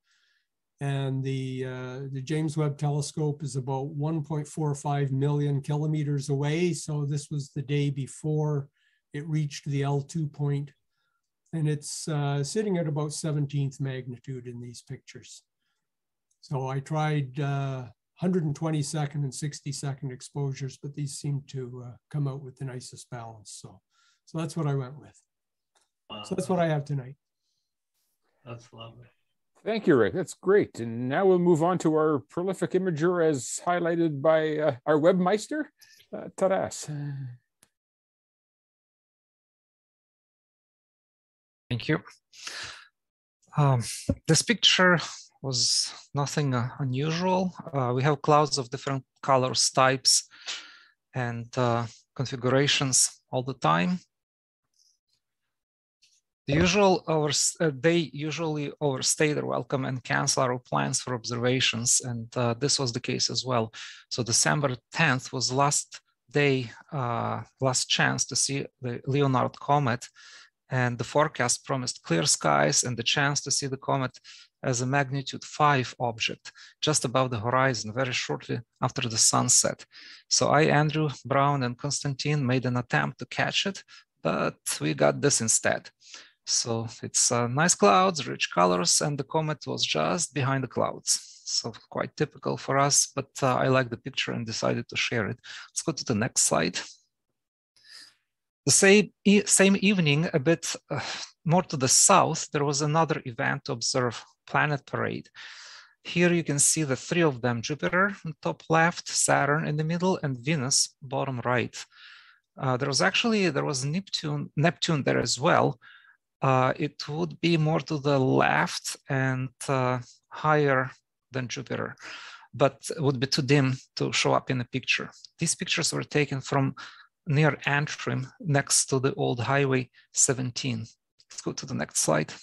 And the James Webb Telescope is about 1.45 million kilometers away. So this was the day before it reached the L2 point. And it's sitting at about 17th magnitude in these pictures. So I tried 120-second and 60-second exposures, but these seem to come out with the nicest balance. So that's what I went with. Wow. So that's what I have tonight. That's lovely. Thank you, Rick. That's great. And now we'll move on to our prolific imager as highlighted by our webmeister, Taras. Thank you. This picture was nothing unusual. We have clouds of different colors, types, and configurations all the time. They usually overstay their welcome and cancel our plans for observations, and this was the case as well. So December 10th was the last day, last chance to see the Leonard comet, and the forecast promised clear skies and the chance to see the comet as a magnitude 5 object just above the horizon very shortly after the sunset. So I, Andrew, Brown, and Konstantin made an attempt to catch it, but we got this instead. So it's nice clouds, rich colors, and the comet was just behind the clouds. So quite typical for us, but I like the picture and decided to share it. Let's go to the next slide. The same evening, a bit more to the south, there was another event to observe planet parade. Here you can see the three of them: Jupiter in top left, Saturn in the middle, and Venus bottom right. There was Neptune there as well. It would be more to the left and higher than Jupiter, but it would be too dim to show up in the picture. These pictures were taken from near Antrim, next to the old Highway 17. Let's go to the next slide.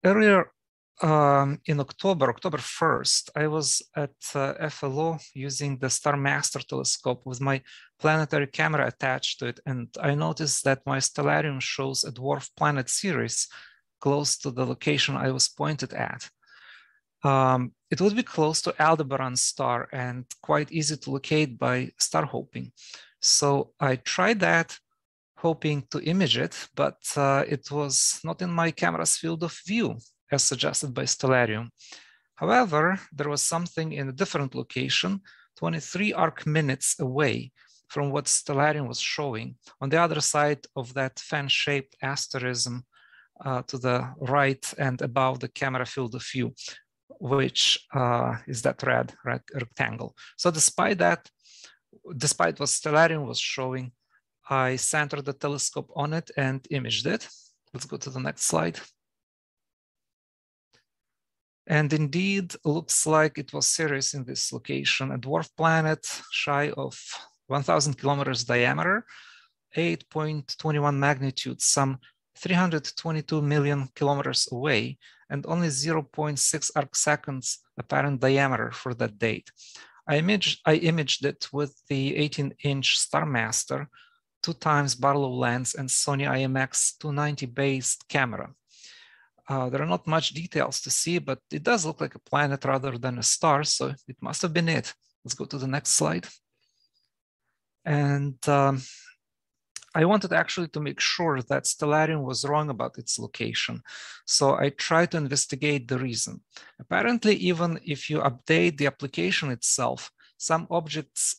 Earlier in October 1st, I was at FLO using the Star Master telescope with my planetary camera attached to it, and I noticed that my stellarium shows a dwarf planet series close to the location I was pointed at. It would be close to Aldebaran star and quite easy to locate by star hopping. So I tried that, hoping to image it, but it was not in my camera's field of view, as suggested by Stellarium. However, there was something in a different location, 23 arc minutes away from what Stellarium was showing, on the other side of that fan-shaped asterism to the right and above the camera field of view, which is that red rectangle. So despite what Stellarium was showing, I centered the telescope on it and imaged it. Let's go to the next slide. And indeed, looks like it was Sirius in this location, a dwarf planet shy of 1,000 kilometers diameter, 8.21 magnitude, some 322 million kilometers away, and only 0.6 arc seconds apparent diameter for that date. I imaged it with the 18-inch Star Master, 2x Barlow lens, and Sony IMX 290 based camera. There are not much details to see, but it does look like a planet rather than a star, so it must have been it. Let's go to the next slide. And I wanted actually to make sure that Stellarium was wrong about its location. So I tried to investigate the reason. Apparently, even if you update the application itself, some object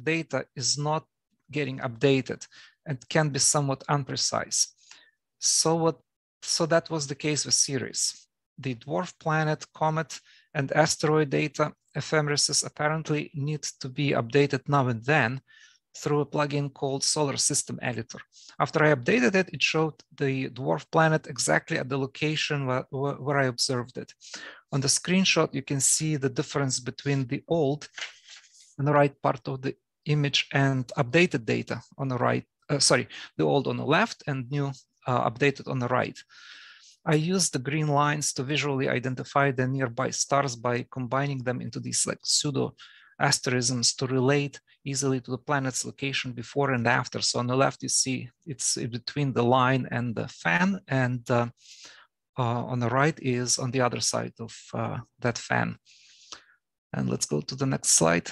data is not getting updated and can be somewhat imprecise. So that was the case with Sirius. The dwarf planet, comet, and asteroid data ephemeris apparently need to be updated now and then through a plugin called Solar System Editor. After I updated it, it showed the dwarf planet exactly at the location where I observed it. On the screenshot, you can see the difference between the old on the right part of the image and updated data on the right, the old on the left and new updated on the right. I used the green lines to visually identify the nearby stars by combining them into these like pseudo asterisms to relate easily to the planet's location before and after. So on the left, you see it's between the line and the fan, and on the right is on the other side of that fan. And let's go to the next slide.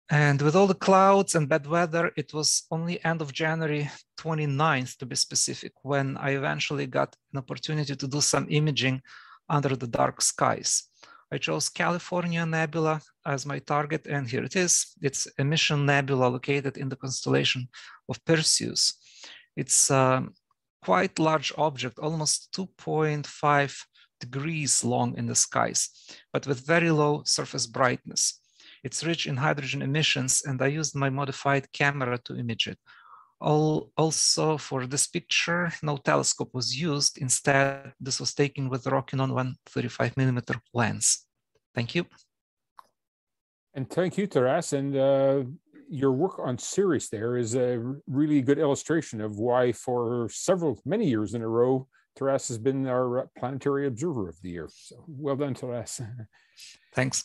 And with all the clouds and bad weather, it was only end of January 29th, to be specific, when I eventually got an opportunity to do some imaging under the dark skies. I chose California Nebula as my target, and here it is. It's Emission Nebula located in the constellation of Perseus. It's a quite large object, almost 2.5 degrees long in the skies, but with very low surface brightness. It's rich in hydrogen emissions, and I used my modified camera to image it. Also, for this picture, no telescope was used. Instead, this was taken with the Rokinon 135mm lens. Thank you. And thank you, Taras. And your work on Sirius there is a really good illustration of why for many years in a row, Taras has been our planetary observer of the year. So well done, Taras. Thanks.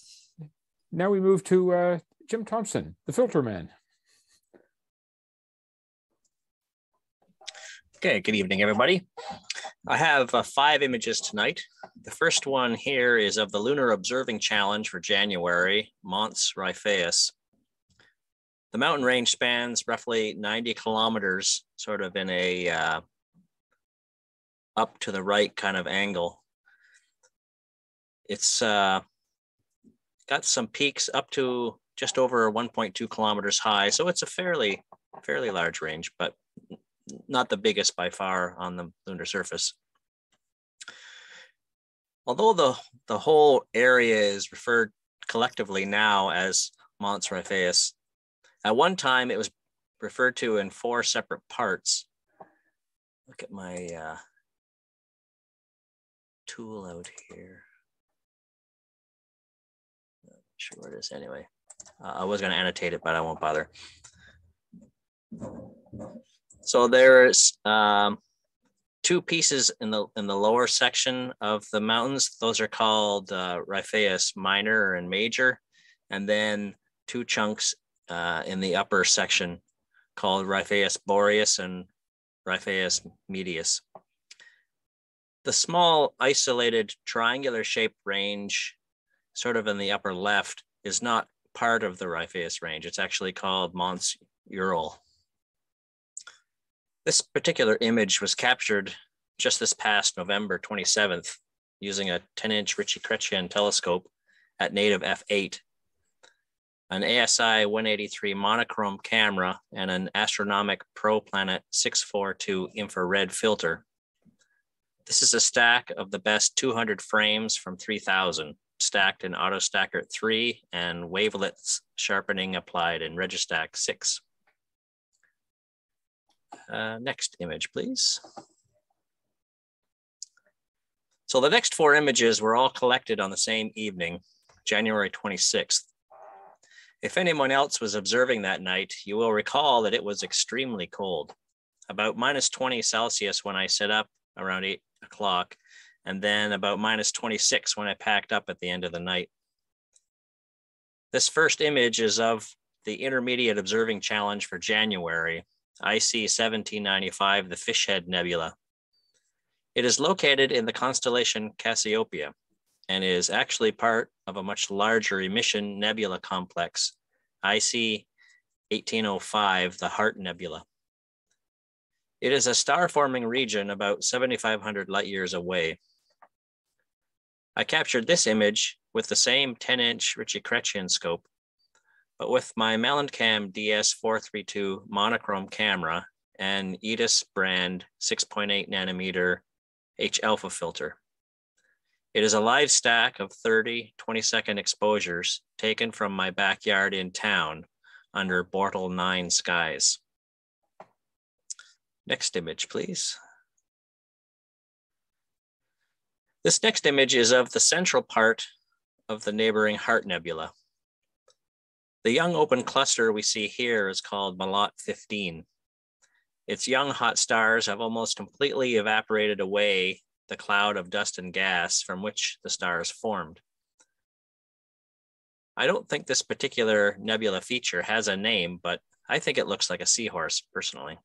Now we move to Jim Thompson, the filter man. Okay, good evening, everybody. I have 5 images tonight. The first one here is of the Lunar Observing Challenge for January, Mons Raphaeus. The mountain range spans roughly 90 kilometers, sort of in a up to the right kind of angle. It's got some peaks up to just over 1.2 kilometers high, so it's a fairly large range, but not the biggest by far on the lunar surface. Although the whole area is referred collectively now as Mons Raphaeus, at one time it was referred to in 4 separate parts. Look at my tool out here. Not sure where it is anyway. I was going to annotate it, but I won't bother. So there's 2 pieces in the lower section of the mountains. Those are called Raphaeus Minor and Major, and then 2 chunks in the upper section called Raphaeus Boreas and Raphaeus Medius. The small isolated triangular shaped range, sort of in the upper left, is not part of the Raphaeus range. It's actually called Mons Ural. This particular image was captured just this past November 27th using a 10-inch Ritchie-Chrétien telescope at native f8, an ASI 183 monochrome camera, and an Astronomic ProPlanet 642 infrared filter. This is a stack of the best 200 frames from 3000, stacked in AutoStacker 3 and wavelets sharpening applied in Registack 6. Next image, please. So the next 4 images were all collected on the same evening, January 26th. If anyone else was observing that night, you will recall that it was extremely cold, about -20 Celsius when I set up around 8 o'clock, and then about -26 when I packed up at the end of the night. This first image is of the Intermediate Observing Challenge for January, IC 1795, the Fishhead Nebula. It is located in the constellation Cassiopeia and is actually part of a much larger Emission Nebula complex, IC 1805, the Heart Nebula. It is a star-forming region about 7,500 light years away. I captured this image with the same 10-inch Ritchie-Chrétien scope, but with my Mellencam DS432 monochrome camera and EDIS brand 6.8 nanometer H-alpha filter. It is a live stack of 30 20-second exposures taken from my backyard in town under Bortle 9 skies. Next image, please. This next image is of the central part of the neighboring Heart Nebula. The young open cluster we see here is called Malot 15. Its young hot stars have almost completely evaporated away the cloud of dust and gas from which the stars formed. I don't think this particular nebula feature has a name, but I think it looks like a seahorse personally.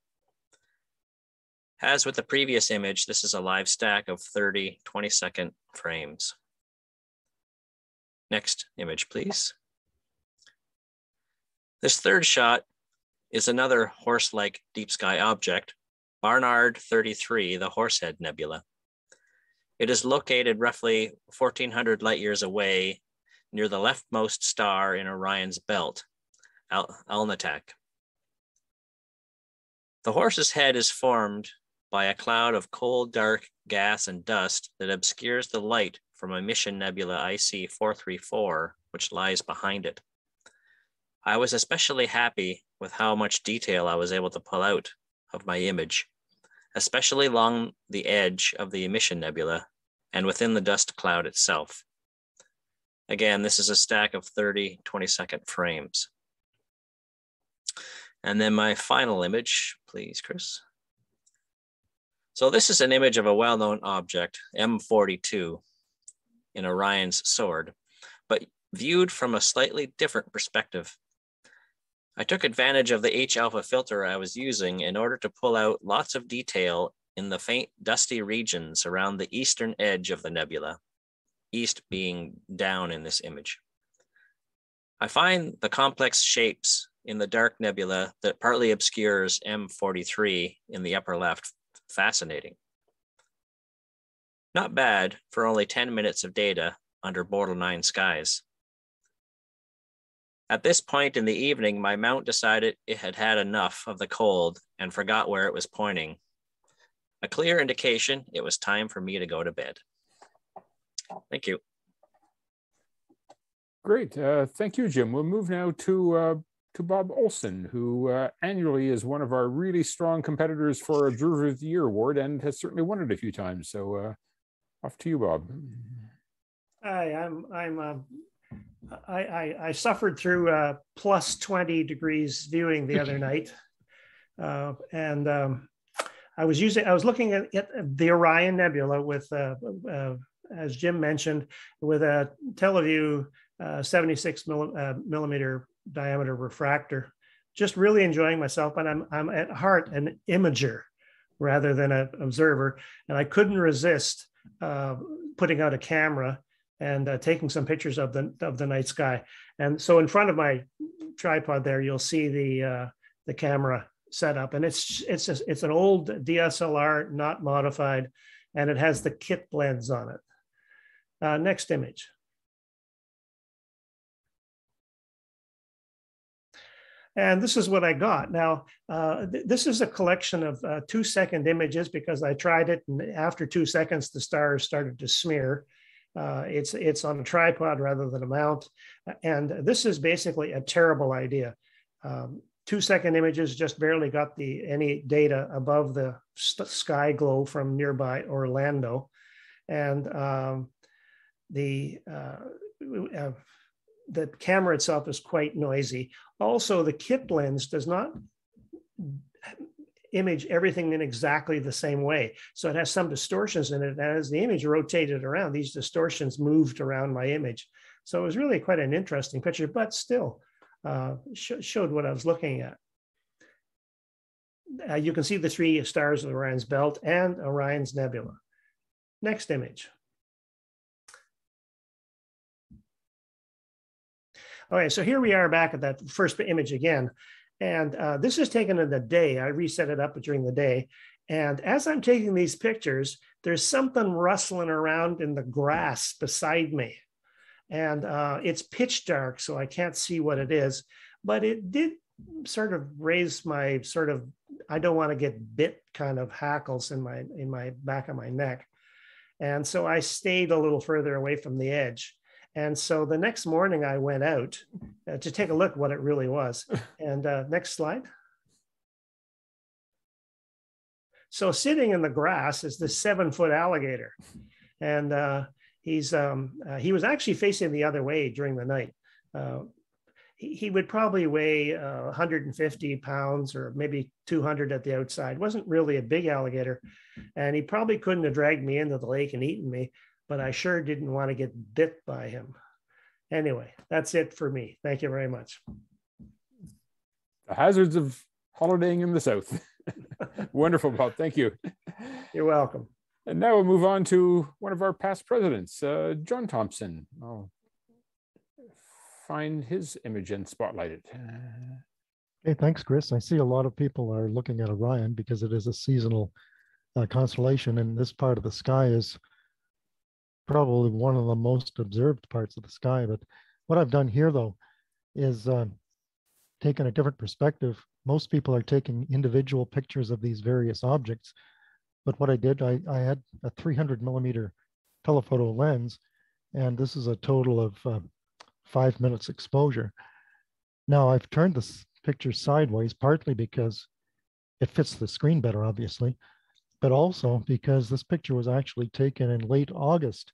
As with the previous image, this is a live stack of 30 20-second frames. Next image, please. This third shot is another horse-like deep sky object, Barnard 33, the Horsehead Nebula. It is located roughly 1,400 light years away near the leftmost star in Orion's belt, Alnitak. The horse's head is formed by a cloud of cold, dark gas and dust that obscures the light from Emission Nebula IC 434, which lies behind it. I was especially happy with how much detail I was able to pull out of my image, especially along the edge of the Emission Nebula and within the dust cloud itself. Again, this is a stack of 30 20-second frames. And then my final image, please, Chris. So this is an image of a well-known object, M42, in Orion's sword, but viewed from a slightly different perspective. I took advantage of the H-alpha filter I was using in order to pull out lots of detail in the faint dusty regions around the eastern edge of the nebula, east being down in this image. I find the complex shapes in the dark nebula that partly obscures M43 in the upper left fascinating. Not bad for only 10 minutes of data under borderline skies. At this point in the evening, my mount decided it had had enough of the cold and forgot where it was pointing. A clear indication it was time for me to go to bed. Thank you. Great. Thank you, Jim. We'll move now to Bob Olson, who annually is one of our really strong competitors for Observer of the Year award and has certainly won it a few times. So off to you, Bob. Hi, I suffered through plus 20 degrees viewing the other night, and I was looking at the Orion Nebula with, as Jim mentioned, with a Teleview 76 millimeter diameter refractor. Just really enjoying myself, but I'm at heart an imager rather than an observer, and I couldn't resist putting out a camera and taking some pictures of the night sky. And so in front of my tripod there, you'll see the camera setup, and it's an old DSLR, not modified, and it has the kit lens on it. Next image. And this is what I got. Now, this is a collection of 2-second images because I tried it, and after 2 seconds, the stars started to smear. It's on a tripod rather than a mount. And this is basically a terrible idea. 2-second images just barely got any data above the sky glow from nearby Orlando. And the camera itself is quite noisy. Also, the kit lens does not image everything in exactly the same way. So it has some distortions in it. And as the image rotated around, these distortions moved around my image. So it was really quite an interesting picture, but still showed what I was looking at. You can see the 3 stars of Orion's belt and Orion's Nebula. Next image. Okay, so here we are back at that first image again. And this is taken in the day. I reset it up during the day. And as I'm taking these pictures, there's something rustling around in the grass beside me. And it's pitch dark, so I can't see what it is. But it did sort of raise my I don't want to get bit kind of hackles in my back of my neck. And so I stayed a little further away from the edge. And so the next morning I went out to take a look at what it really was. And next slide. So sitting in the grass is this 7-foot alligator. And he was actually facing the other way during the night. He would probably weigh 150 pounds or maybe 200 at the outside. Wasn't really a big alligator. And he probably couldn't have dragged me into the lake and eaten me, but I sure didn't want to get bit by him. Anyway, that's it for me. Thank you very much. The hazards of holidaying in the South. Wonderful, Bob. Thank you. You're welcome. And now we'll move on to one of our past presidents, John Thompson. I'll find his image and spotlight it. Hey, thanks, Chris. I see a lot of people are looking at Orion because it is a seasonal constellation, and this part of the sky is probably one of the most observed parts of the sky. But what I've done here, though, is taken a different perspective. Most people are taking individual pictures of these various objects. But what I did, I had a 300 millimeter telephoto lens, and this is a total of 5 minutes exposure. Now I've turned this picture sideways, partly because it fits the screen better, obviously, but also because this picture was actually taken in late August.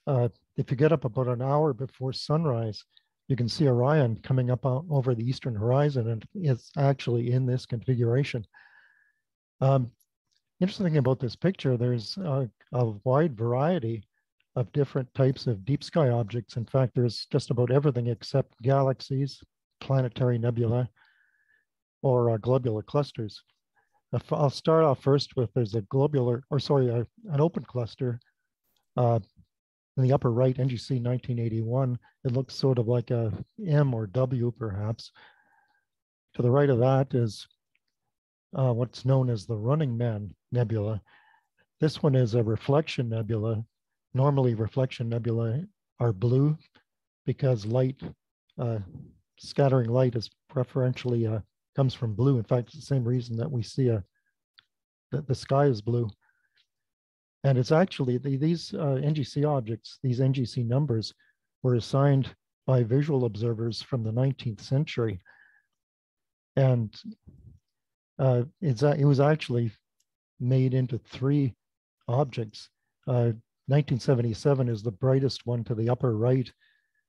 If you get up about an hour before sunrise, you can see Orion coming up over the eastern horizon, and it's actually in this configuration. Interesting thing about this picture, there's a wide variety of different types of deep sky objects. In fact, there's just about everything except galaxies, planetary nebula, or globular clusters. I'll start off first with there's a globular, or sorry, an open cluster in the upper right, NGC 1981. It looks sort of like a M or W perhaps. To the right of that is what's known as the Running Man Nebula. This one is a reflection nebula. Normally reflection nebulae are blue because light, scattering light is preferentially comes from blue. In fact, it's the same reason that we see the sky is blue. And it's actually these NGC objects, these NGC numbers were assigned by visual observers from the 19th century. And it was actually made into 3 objects. 1977 is the brightest one to the upper right.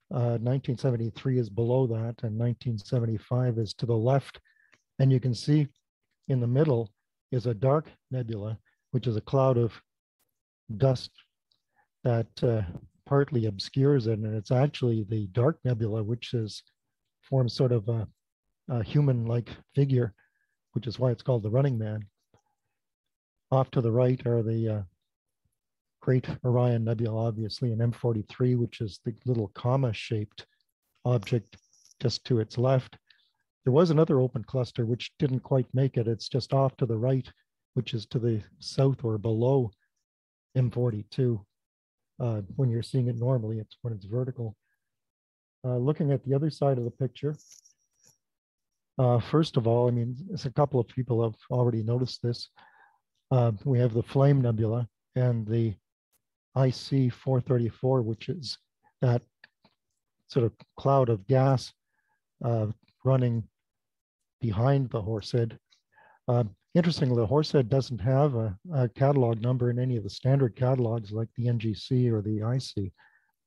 1973 is below that, and 1975 is to the left. And you can see in the middle is a dark nebula, which is a cloud of dust that partly obscures it. And it's actually the dark nebula, which forms sort of a human-like figure, which is why it's called the Running Man. Off to the right are the Great Orion Nebula, obviously, and M43, which is the little comma-shaped object just to its left. There was another open cluster which didn't quite make it. It's just off to the right, which is to the south or below M42. When you're seeing it normally, it's when it's vertical. Looking at the other side of the picture, first of all, I mean, a couple of people have already noticed this. We have the Flame Nebula and the IC 434, which is that sort of cloud of gas running behind the Horsehead. Interestingly, the Horsehead doesn't have a catalog number in any of the standard catalogs like the NGC or the IC,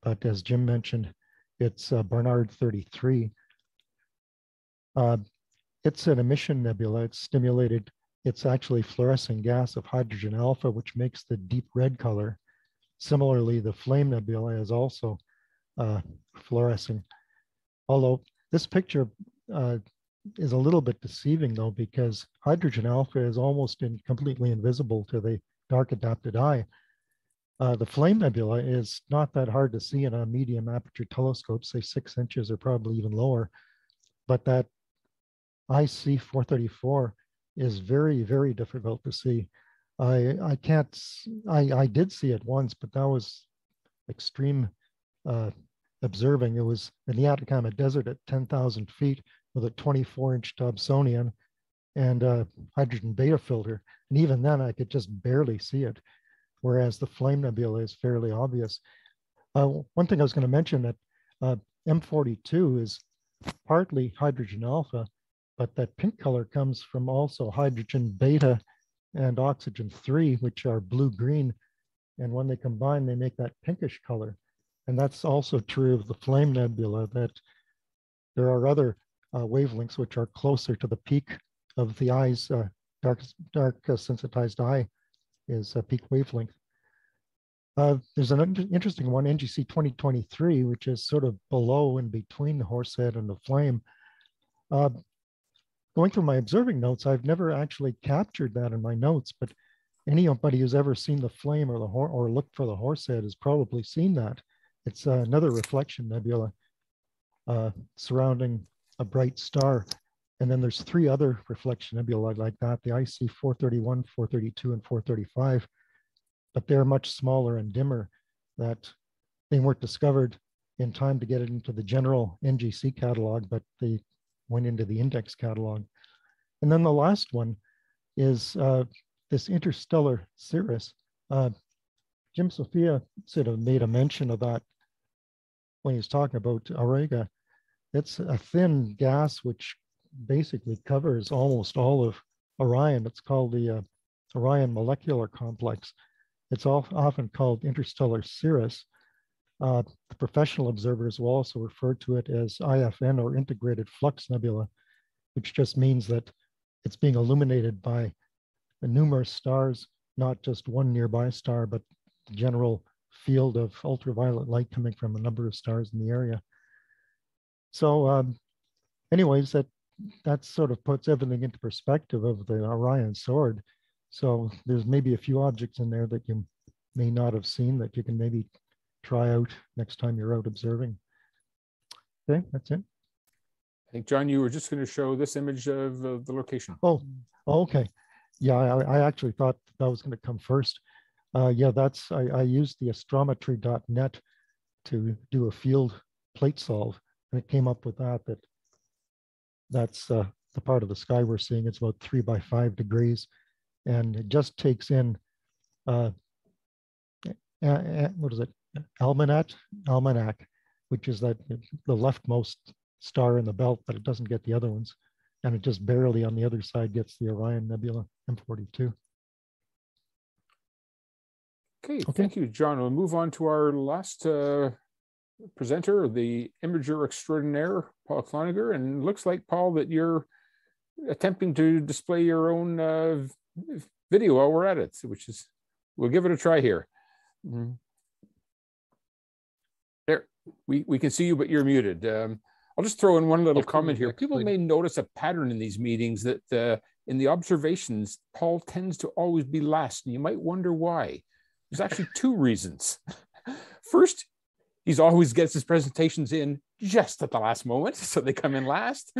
but as Jim mentioned, it's Barnard 33. It's an emission nebula. It's stimulated. It's actually fluorescing gas of hydrogen alpha, which makes the deep red color. Similarly, the Flame Nebula is also fluorescing. Although this picture is a little bit deceiving though, because hydrogen alpha is almost completely invisible to the dark adapted eye. The Flame Nebula is not that hard to see in a medium aperture telescope, say 6 inches or probably even lower, but that IC 434 is very, very difficult to see. I did see it once, but that was extreme observing. It was in the Atacama Desert at 10,000 feet with a 24-inch Dobsonian and a hydrogen beta filter. And even then, I could just barely see it, whereas the Flame Nebula is fairly obvious. One thing I was going to mention that M42 is partly hydrogen alpha, but that pink color comes from also hydrogen beta and oxygen 3, which are blue-green. And when they combine, they make that pinkish color. And that's also true of the Flame Nebula, that there are other wavelengths which are closer to the peak of the eye's dark sensitized eye is a peak wavelength. There's an interesting one, NGC 2023, which is sort of below and between the Horsehead and the Flame. Going through my observing notes, I've never actually captured that in my notes, but anybody who's ever seen the Flame or looked for the Horsehead has probably seen that. It's another reflection nebula surrounding a bright star. And then there's 3 other reflection nebulae like that, the IC 431, 432, and 435, but they're much smaller and dimmer, that they weren't discovered in time to get it into the general NGC catalog, but they went into the index catalog. And then the last one is this Interstellar Cirrus. Jim Sophia sort of made a mention of that when he was talking about Auriga. It's a thin gas which basically covers almost all of Orion. It's called the Orion Molecular Complex. It's often called Interstellar Cirrus. The professional observers will also refer to it as IFN, or Integrated Flux Nebula, which just means that it's being illuminated by numerous stars, not just one nearby star, but the general field of ultraviolet light coming from a number of stars in the area. So anyways, that that sort of puts everything into perspective of the Orion sword. So there's maybe a few objects in there that you may not have seen that you can maybe try out next time you're out observing. Okay, that's it. I think, John, you were just going to show this image of the location. Oh, okay. Yeah, I actually thought that was going to come first. Yeah, I used the astrometry.net to do a field plate solve, and it came up with that's the part of the sky we're seeing. It's about 3 by 5 degrees, and it just takes in what is it? Almanac, which is the leftmost star in the belt, but it doesn't get the other ones, and it just barely on the other side gets the Orion Nebula M42. Okay, thank you, John. We'll move on to our last presenter, the imager extraordinaire, Paul Cloninger. And it looks like, Paul, that you're attempting to display your own video while we're at it, which is, we'll give it a try here. There, we can see you, but you're muted. I'll just throw in one little comment here. People may notice a pattern in these meetings that in the observations, Paul tends to always be last, and you might wonder why. There's actually 2 reasons. First, he always gets his presentations in just at the last moment, so they come in last.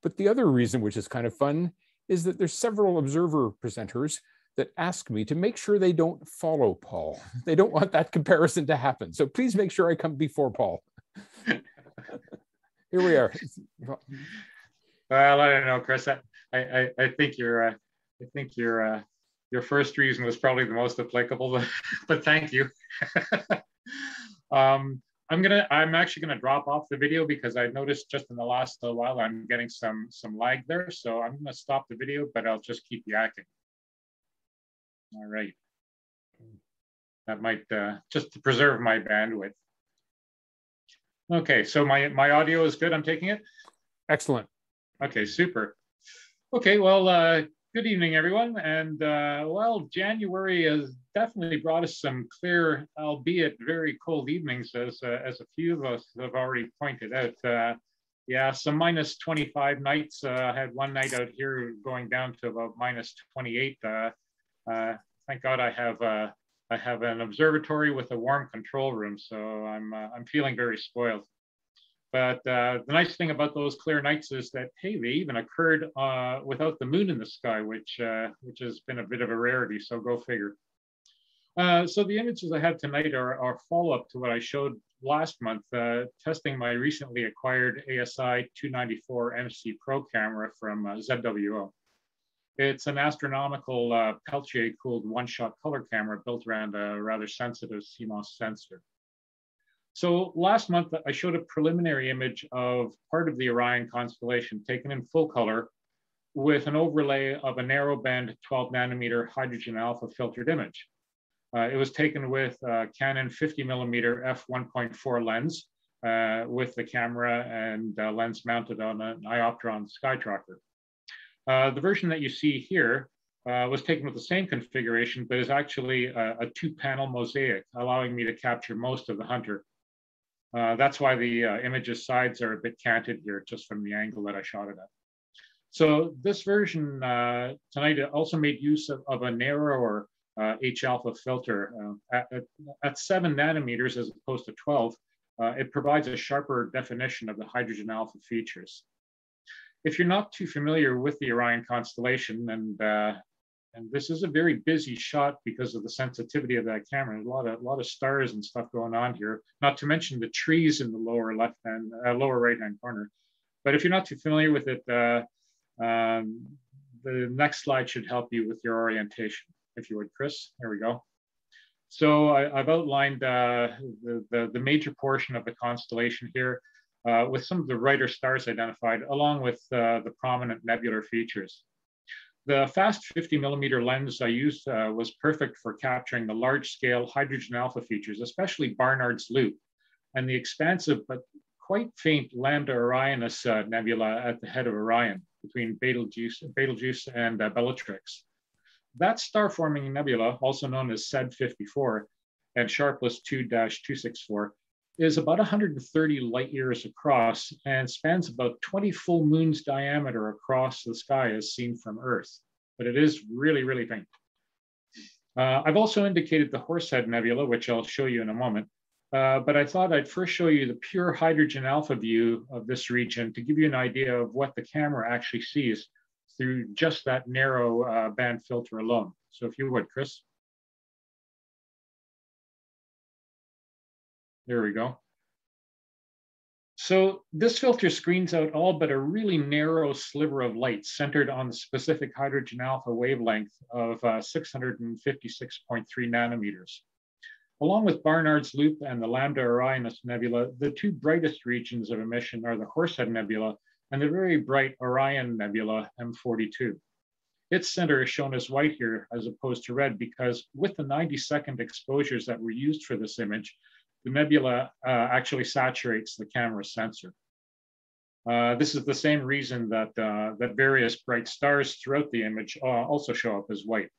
But the other reason, which is kind of fun, is that there's several observer presenters that ask me to make sure they don't follow Paul. They don't want that comparison to happen. So please make sure I come before Paul. Here we are. Well, I don't know, Chris. I think your first reason was probably the most applicable, but thank you. I'm actually gonna drop off the video because I noticed just in the last little while I'm getting some lag there. So I'm gonna stop the video, but I'll just keep yakking. All right. That might just to preserve my bandwidth. Okay, so my audio is good. I'm taking it. Excellent. Okay, super. Okay, well, good evening, everyone. And well, January has definitely brought us some clear, albeit very cold evenings, as a few of us have already pointed out. Yeah, some minus 25 nights. I had one night out here going down to about minus 28. Thank God I have an observatory with a warm control room, so I'm feeling very spoiled. But the nice thing about those clear nights is that, hey, they even occurred without the moon in the sky, which has been a bit of a rarity, so go figure. So the images I have tonight are follow-up to what I showed last month, testing my recently acquired ASI 294 MC Pro camera from ZWO. It's an astronomical Peltier-cooled one-shot color camera built around a rather sensitive CMOS sensor. So last month, I showed a preliminary image of part of the Orion constellation taken in full color with an overlay of a narrowband 12 nanometer hydrogen alpha filtered image. It was taken with a Canon 50mm f1.4 lens with the camera and lens mounted on an Ioptron sky tracker. The version that you see here was taken with the same configuration, but is actually a 2-panel mosaic, allowing me to capture most of the hunter. That's why the image's sides are a bit canted here, just from the angle that I shot it at. So this version tonight also made use of a narrower H-alpha filter. At 7 nanometers as opposed to 12, it provides a sharper definition of the hydrogen alpha features. If you're not too familiar with the Orion constellation, and this is a very busy shot because of the sensitivity of that camera, a lot of stars and stuff going on here, not to mention the trees in the lower right-hand corner. But if you're not too familiar with it, the next slide should help you with your orientation, if you would, Chris. There we go. So I've outlined the major portion of the constellation here with some of the brighter stars identified, along with the prominent nebular features. The fast 50mm lens I used was perfect for capturing the large-scale hydrogen alpha features, especially Barnard's loop, and the expansive but quite faint Lambda Orionis nebula at the head of Orion, between Betelgeuse and Bellatrix. That star-forming nebula, also known as SED 54 and Sharpless 2-264, is about 130 light years across and spans about 20 full moons diameter across the sky as seen from Earth. But it is really, really faint. I've also indicated the Horsehead Nebula, which I'll show you in a moment. But I thought I'd first show you the pure hydrogen alpha view of this region to give you an idea of what the camera actually sees through just that narrow band filter alone. So if you would, Chris. There we go. So this filter screens out all but a really narrow sliver of light centered on the specific hydrogen alpha wavelength of 656.3 nanometers. Along with Barnard's Loop and the Lambda Orionis Nebula, the two brightest regions of emission are the Horsehead Nebula and the very bright Orion Nebula M42. Its center is shown as white here as opposed to red because with the 90-second exposures that were used for this image, the nebula actually saturates the camera sensor. This is the same reason that, that various bright stars throughout the image also show up as white.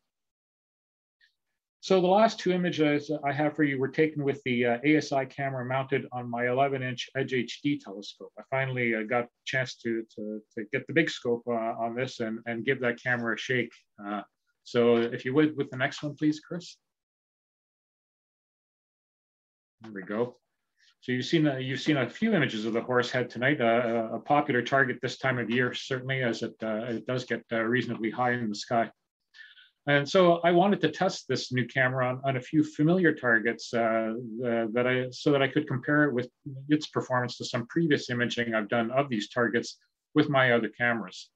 So the last two images I have for you were taken with the ASI camera mounted on my 11-inch Edge HD telescope. I finally got a chance to get the big scope on this and give that camera a shake. So if you would, with the next one, please, Chris. There we go. So you've seen a few images of the Horsehead tonight, a popular target this time of year, certainly, as it does get reasonably high in the sky. And so I wanted to test this new camera on a few familiar targets so that I could compare it with its performance to some previous imaging I've done of these targets with my other cameras.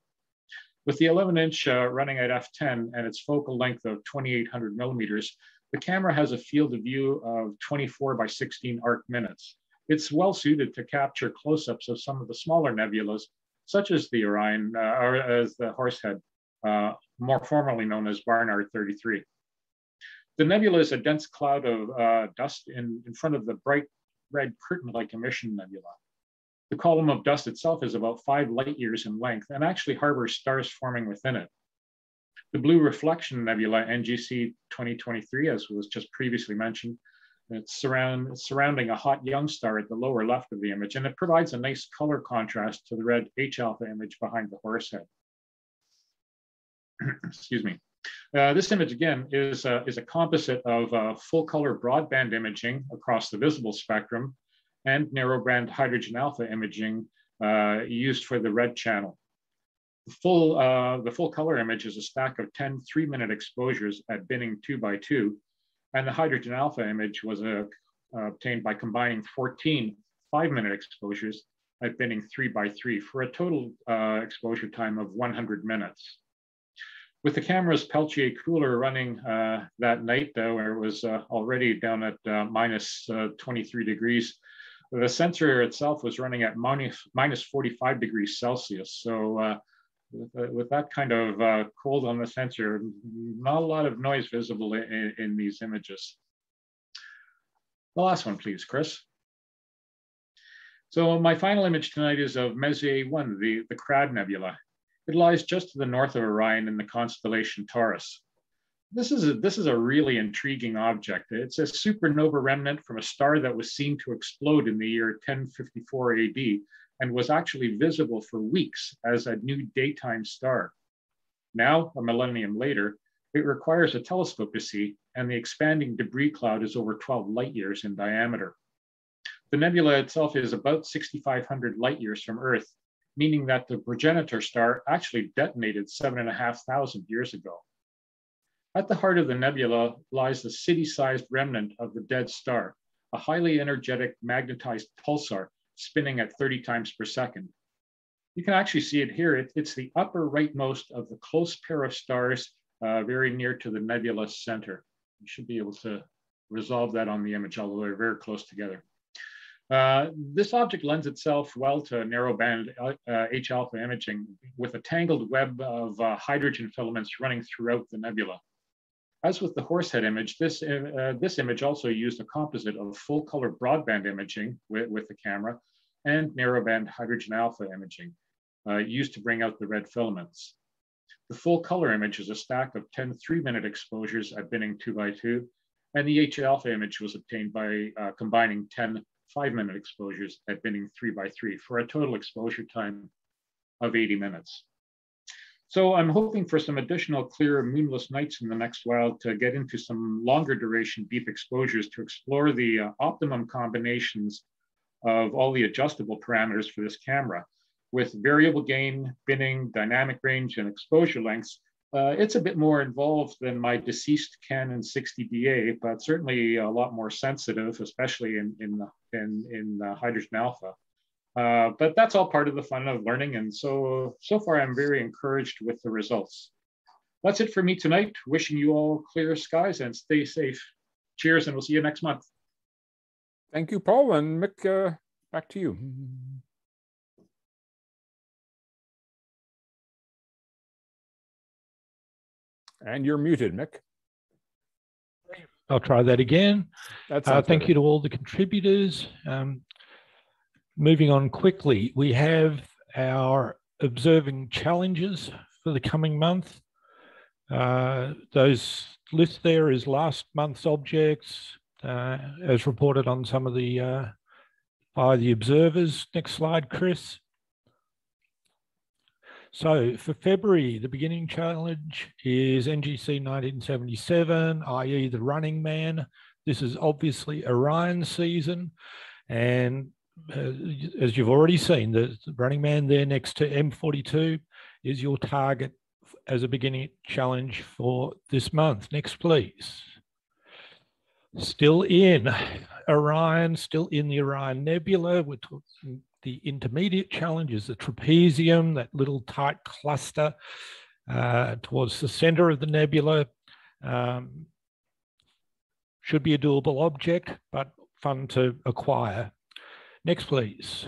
With the 11-inch running at f10 and its focal length of 2,800 millimeters, the camera has a field of view of 24 by 16 arc minutes. It's well suited to capture close-ups of some of the smaller nebulas, such as the Orion, or as the Horsehead, more formally known as Barnard 33. The nebula is a dense cloud of dust in front of the bright red curtain-like Emission Nebula. The column of dust itself is about 5 light years in length and actually harbors stars forming within it. The Blue Reflection Nebula, NGC 2023, as was just previously mentioned, it's surrounding a hot young star at the lower left of the image, and it provides a nice color contrast to the red H-alpha image behind the Horsehead. Excuse me. This image, again, is a composite of full color broadband imaging across the visible spectrum and narrowband hydrogen alpha imaging used for the red channel. The full color image is a stack of 10 3-minute exposures at binning 2x2, and the hydrogen alpha image was obtained by combining 14 5-minute exposures at binning 3x3 for a total exposure time of 100 minutes. With the camera's Peltier cooler running that night, where it was already down at minus 23 degrees, the sensor itself was running at minus 45 degrees Celsius. So with that kind of cold on the sensor, not a lot of noise visible in these images. The last one, please, Chris. So my final image tonight is of Messier 1, the Crab Nebula. It lies just to the north of Orion in the constellation Taurus. This is a really intriguing object. It's a supernova remnant from a star that was seen to explode in the year 1054 AD and was actually visible for weeks as a new daytime star. Now, a millennium later, it requires a telescope to see, and the expanding debris cloud is over 12 light years in diameter. The nebula itself is about 6,500 light years from Earth, meaning that the progenitor star actually detonated 7,500 years ago. At the heart of the nebula lies the city-sized remnant of the dead star, a highly energetic magnetized pulsar spinning at 30 times per second. You can actually see it here. It's the upper rightmost of the close pair of stars very near to the nebula's center. You should be able to resolve that on the image, although they're very close together. This object lends itself well to narrowband H-alpha imaging with a tangled web of hydrogen filaments running throughout the nebula. As with the Horsehead image, this image also used a composite of full color broadband imaging with the camera and narrowband hydrogen alpha imaging used to bring out the red filaments. The full color image is a stack of 10 3-minute exposures at binning 2x2, and the H-alpha image was obtained by combining 10 5-minute exposures at binning 3x3 for a total exposure time of 80 minutes. So I'm hoping for some additional clear moonless nights in the next while to get into some longer duration deep exposures to explore the optimum combinations of all the adjustable parameters for this camera. With variable gain, binning, dynamic range, and exposure lengths, it's a bit more involved than my deceased Canon 60DA, but certainly a lot more sensitive, especially in hydrogen alpha. But that's all part of the fun of learning. And so far, I'm very encouraged with the results. That's it for me tonight. Wishing you all clear skies and stay safe. Cheers, and we'll see you next month. Thank you, Paul. And Mick, back to you. And you're muted, Mick. I'll try that again. Thank you to all the contributors. Moving on quickly, we have our observing challenges for the coming month. Those list there is last month's objects, as reported on some of the by the observers. Next slide, Chris. So for February, the beginning challenge is NGC 1977, i.e. the Running Man. This is obviously Orion season, and as you've already seen, the Running Man there next to M42 is your target as a beginning challenge for this month. Next, please. Still in Orion, still in the Orion Nebula. We're talking the intermediate challenge is the trapezium, that little tight cluster towards the center of the nebula. Should be a doable object, but fun to acquire. Next, please.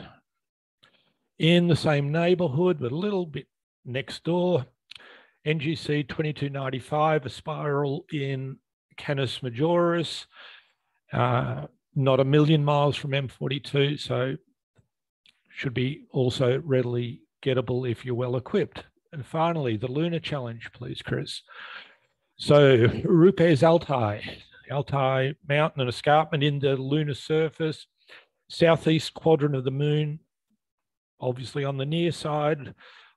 In the same neighborhood, but a little bit next door, NGC 2295, a spiral in Canis Majoris, not a million miles from M42, so should be also readily gettable if you're well equipped. And finally, the Lunar Challenge, please, Chris. So Rupes Altai mountain and escarpment in the lunar surface, southeast quadrant of the moon, obviously on the near side,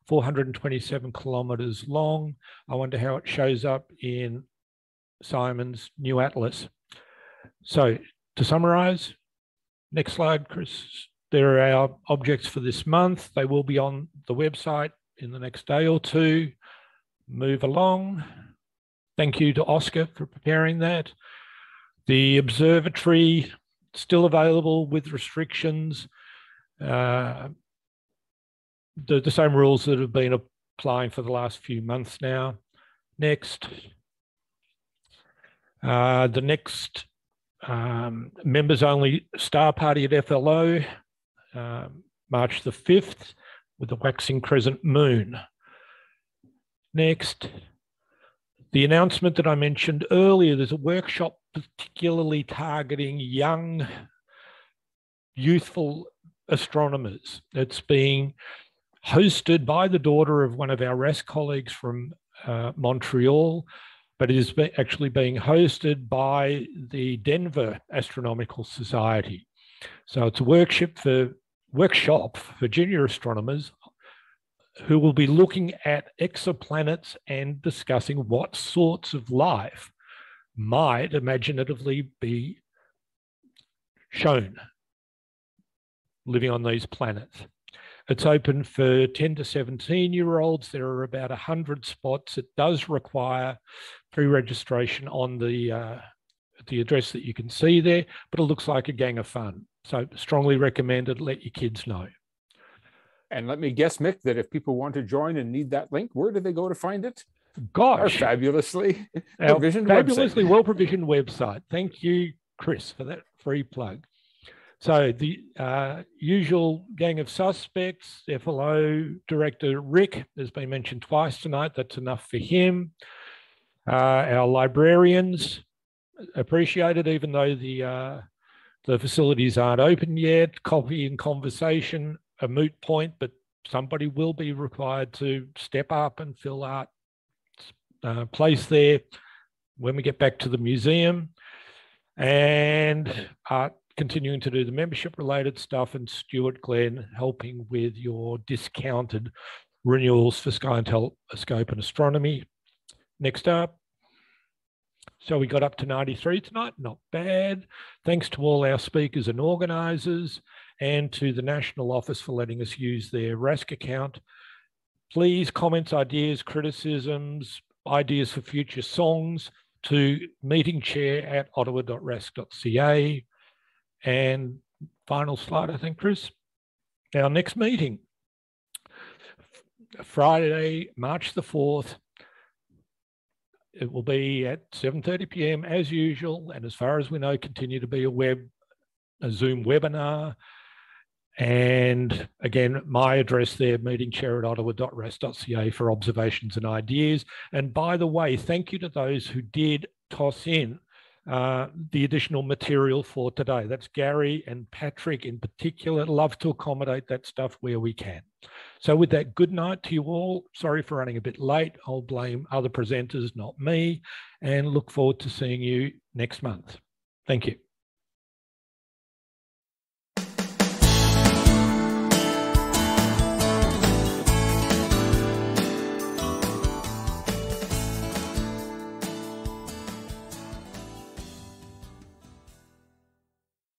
427 kilometers long. I wonder how it shows up in Simon's new atlas. So to summarize, next slide, Chris. There are our objects for this month. They will be on the website in the next day or two. Move along. Thank you to Oscar for preparing that. The observatory still available with restrictions. The same rules that have been applying for the last few months now. Next. The next members only star party at FLO, March the 5th, with the waxing crescent moon. Next, the announcement that I mentioned earlier, there's a workshop particularly targeting young, youthful astronomers. It's being hosted by the daughter of one of our RASC colleagues from Montreal, but it is actually being hosted by the Denver Astronomical Society. So it's a workshop for junior astronomers who will be looking at exoplanets and discussing what sorts of life might imaginatively be shown living on these planets. It's open for 10 to 17-year-olds. There are about 100 spots. It does require pre-registration on the address that you can see there, but it looks like a gang of fun. So strongly recommended, let your kids know. And let me guess, Mick, that if people want to join and need that link, where do they go to find it? Gosh. Our fabulously well-provisioned website. Thank you, Chris, for that free plug. So the usual gang of suspects, FLO Director Rick has been mentioned twice tonight. That's enough for him. Our librarians, appreciated, even though the facilities aren't open yet. Copy and conversation, a moot point, but somebody will be required to step up and fill out place there when we get back to the museum. And art continuing to do the membership related stuff, and Stuart Glenn helping with your discounted renewals for Sky and Telescope and Astronomy. Next up. So we got up to 93 tonight, not bad. Thanks to all our speakers and organisers, and to the National Office for letting us use their RASC account. Please, comments, ideas, criticisms, ideas for future songs to meetingchair@ottawa.rasc.ca. And final slide, I think, Chris. Our next meeting, Friday, March the 4th. It will be at 7:30 p.m. as usual, and as far as we know, continue to be a Zoom webinar. And again, my address there, meetingchair@ottawa.rasc.ca for observations and ideas. And by the way, thank you to those who did toss in the additional material for today. That's Gary and Patrick in particular. Love to accommodate that stuff where we can. So with that, good night to you all. Sorry for running a bit late. I'll blame other presenters, not me, and look forward to seeing you next month. Thank you.